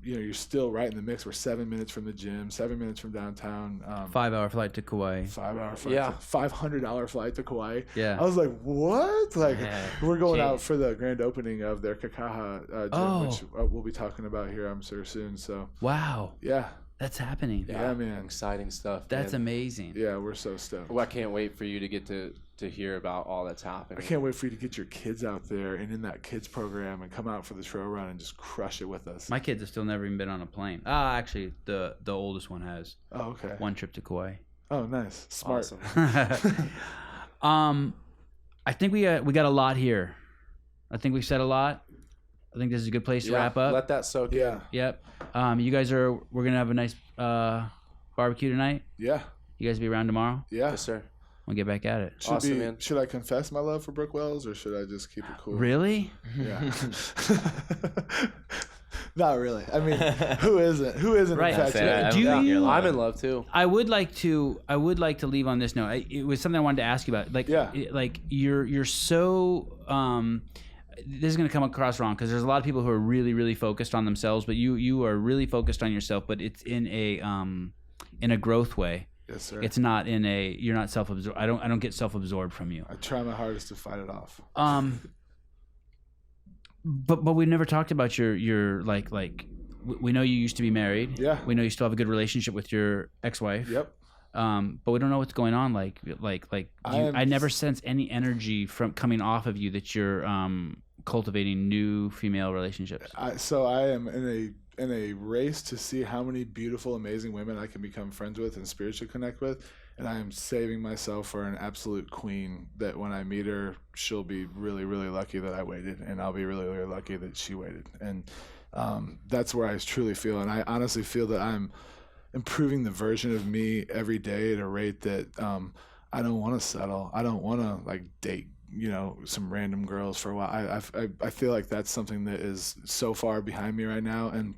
you're still right in the mix. We're 7 minutes from the gym, 7 minutes from downtown. 5-hour flight to Kauai. 5-hour flight. Yeah. $500 flight to Kauai. Yeah. I was like, what? Like, we're going out Jeez. for the grand opening of their Kakaha gym, which we'll be talking about here, I'm sure, soon. So, Wow. yeah. That's happening. Yeah, man. Exciting stuff. That's man. amazing. Yeah, we're so stoked. Well, I can't wait for you to get to hear about all that's happening. I can't wait for you to get your kids out there and in that kids program and come out for the trail run and just crush it with us. My kids have still never even been on a plane. Actually, the oldest one has. Oh, okay. One trip to Kauai. Oh, nice. Smart. Awesome. I think we got a lot here. I think we've said a lot. I think this is a good place to wrap up. Let that soak in. Yeah. Yep. You guys we're gonna have a nice barbecue tonight. Yeah. You guys be around tomorrow? Yeah. Yes, sir. We'll get back at it. Awesome, man. Should I confess my love for Brooke Wells or should I just keep it cool? Really? Yeah. Not really. I mean, who isn't? Who isn't Right. infatuated? Do you? I'm in love too. I would like to leave on this note. It was something I wanted to ask you about. Like, Yeah. like you're so. This is going to come across wrong because there's a lot of people who are really, really focused on themselves, but you are really focused on yourself. But it's in a growth way. Yes, sir. It's not in a. You're not self-absorbed. I don't get self-absorbed from you. I try my hardest to fight it off. But we never talked about your like. We know you used to be married. Yeah. We know you still have a good relationship with your ex-wife. Yep. But we don't know what's going on. I never sense any energy from coming off of you that you're cultivating new female relationships. So I am in a race to see how many beautiful, amazing women I can become friends with and spiritually connect with, and I am saving myself for an absolute queen that when I meet her, she'll be really, really lucky that I waited, and I'll be really, really lucky that she waited. And that's where I truly feel, and I honestly feel that I'm improving the version of me every day at a rate that I don't want to settle. I don't want to date some random girls for a while. I feel like that's something that is so far behind me right now, and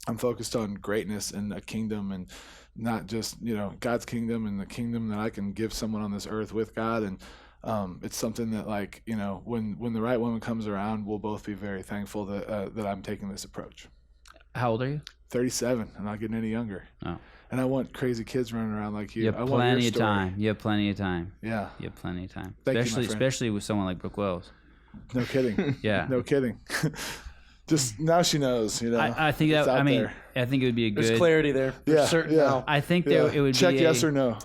I'm focused on greatness and a kingdom, and not just God's kingdom and the kingdom that I can give someone on this earth with God. And it's something that when the right woman comes around, we'll both be very thankful that I'm taking this approach. How old are you? 37. I'm not getting any younger. Oh. And I want crazy kids running around like you. You have I want your plenty of story. time. You have plenty of time. Yeah. You have plenty of time. Thank you, my friend. Especially with someone like Brooke Wells. No kidding. Yeah. No kidding. Just now she knows, I think that. it's out I mean, there. I think it would be a good. There's clarity there. Yeah, There's certain yeah. now. I think Yeah. it would Check be. yes or no.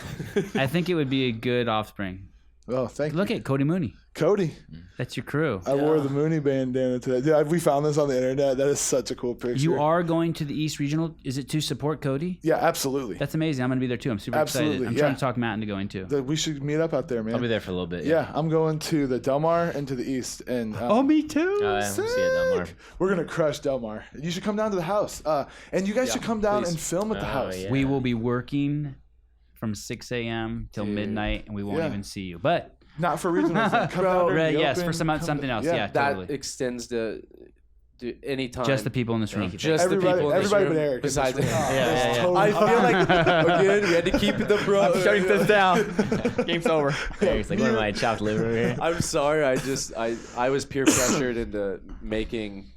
I think it would be a good offspring. Oh, thank Look you. at Cody Mooney. Cody. That's your crew. I wore the Mooney bandana today. Dude, we found this on the internet. That is such a cool picture. You are going to the East Regional. Is it to support Cody? Yeah, absolutely. That's amazing. I'm going to be there too. I'm super Absolutely, excited. I'm yeah. trying to talk Matt into going too. We should meet up out there, man. I'll be there for a little bit. Yeah, I'm going to the Del Mar and to the East. And me too. We'll see you at Del Mar. we're going to crush Del Mar. You should come down to the house. And you guys should come down please. and film at the house. yeah. We will be working from 6 a.m. till midnight, and we won't Yeah. even see you. But Not for regionals. Come down during right, the yes, open, for something else. Yeah, That totally. extends to any time. Just the people in this room. you. Just Everybody, the people in this everybody room. but Eric. Besides, Yeah. Totally I feel like again we had to keep the bro. I'm shutting this down. Game's over. Eric's like, what am I, chopped liver over here? I'm sorry. I was peer pressured into making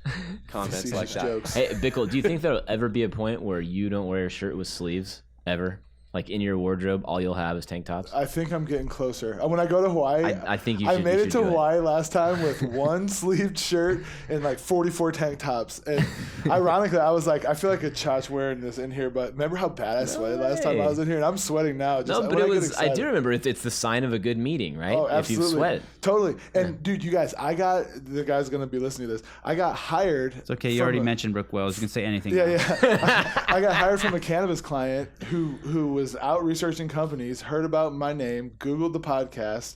comments like facetious that. jokes. Hey, Bickle, do you think there'll ever be a point where you don't wear a shirt with sleeves ever? Like in your wardrobe, all you'll have is tank tops? I think I'm getting closer. When I go to Hawaii, I think you I should. made you it should to do Hawaii last time with one sleeved shirt and 44 tank tops. And ironically, I was like, I feel like a chotch wearing this in here, but remember how bad I sweated last time I was in here? And I'm sweating now. Just No, but when it get was. I excited. do remember. It's the sign of a good meeting, right? Oh, If absolutely. you sweat. Totally. And dude, you guys, the guy's going to be listening to this. I got hired. It's okay. You already mentioned Brooke Wells. You can say anything. Yeah, now. yeah. I got hired from a cannabis client who was out researching companies, heard about my name, Googled the podcast,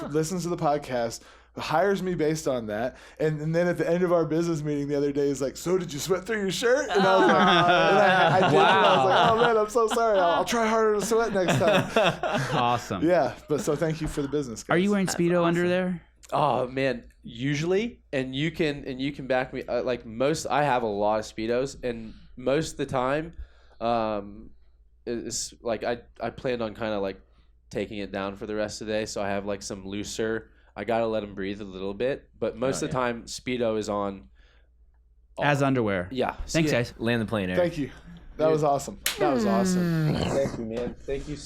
listens to the podcast, hires me based on that, and then at the end of our business meeting the other day, he's like, "So did you sweat through your shirt?" And I was like, I did. And I was like, "Oh man, I'm so sorry. I'll try harder to sweat next time." Awesome. Yeah, but so thank you for the business, guys. Are you wearing Speedo under there? Oh man, usually, and you can back me. I have a lot of Speedos, and most of the time, it's like I planned on kind of taking it down for the rest of the day, so I have some looser. I gotta let them breathe a little bit, but most of the time, Speedo is on as underwear. Yeah. Thanks, guys. Land the plane, Eric. Thank you. That was awesome. That was awesome. Thank you, man. Thank you.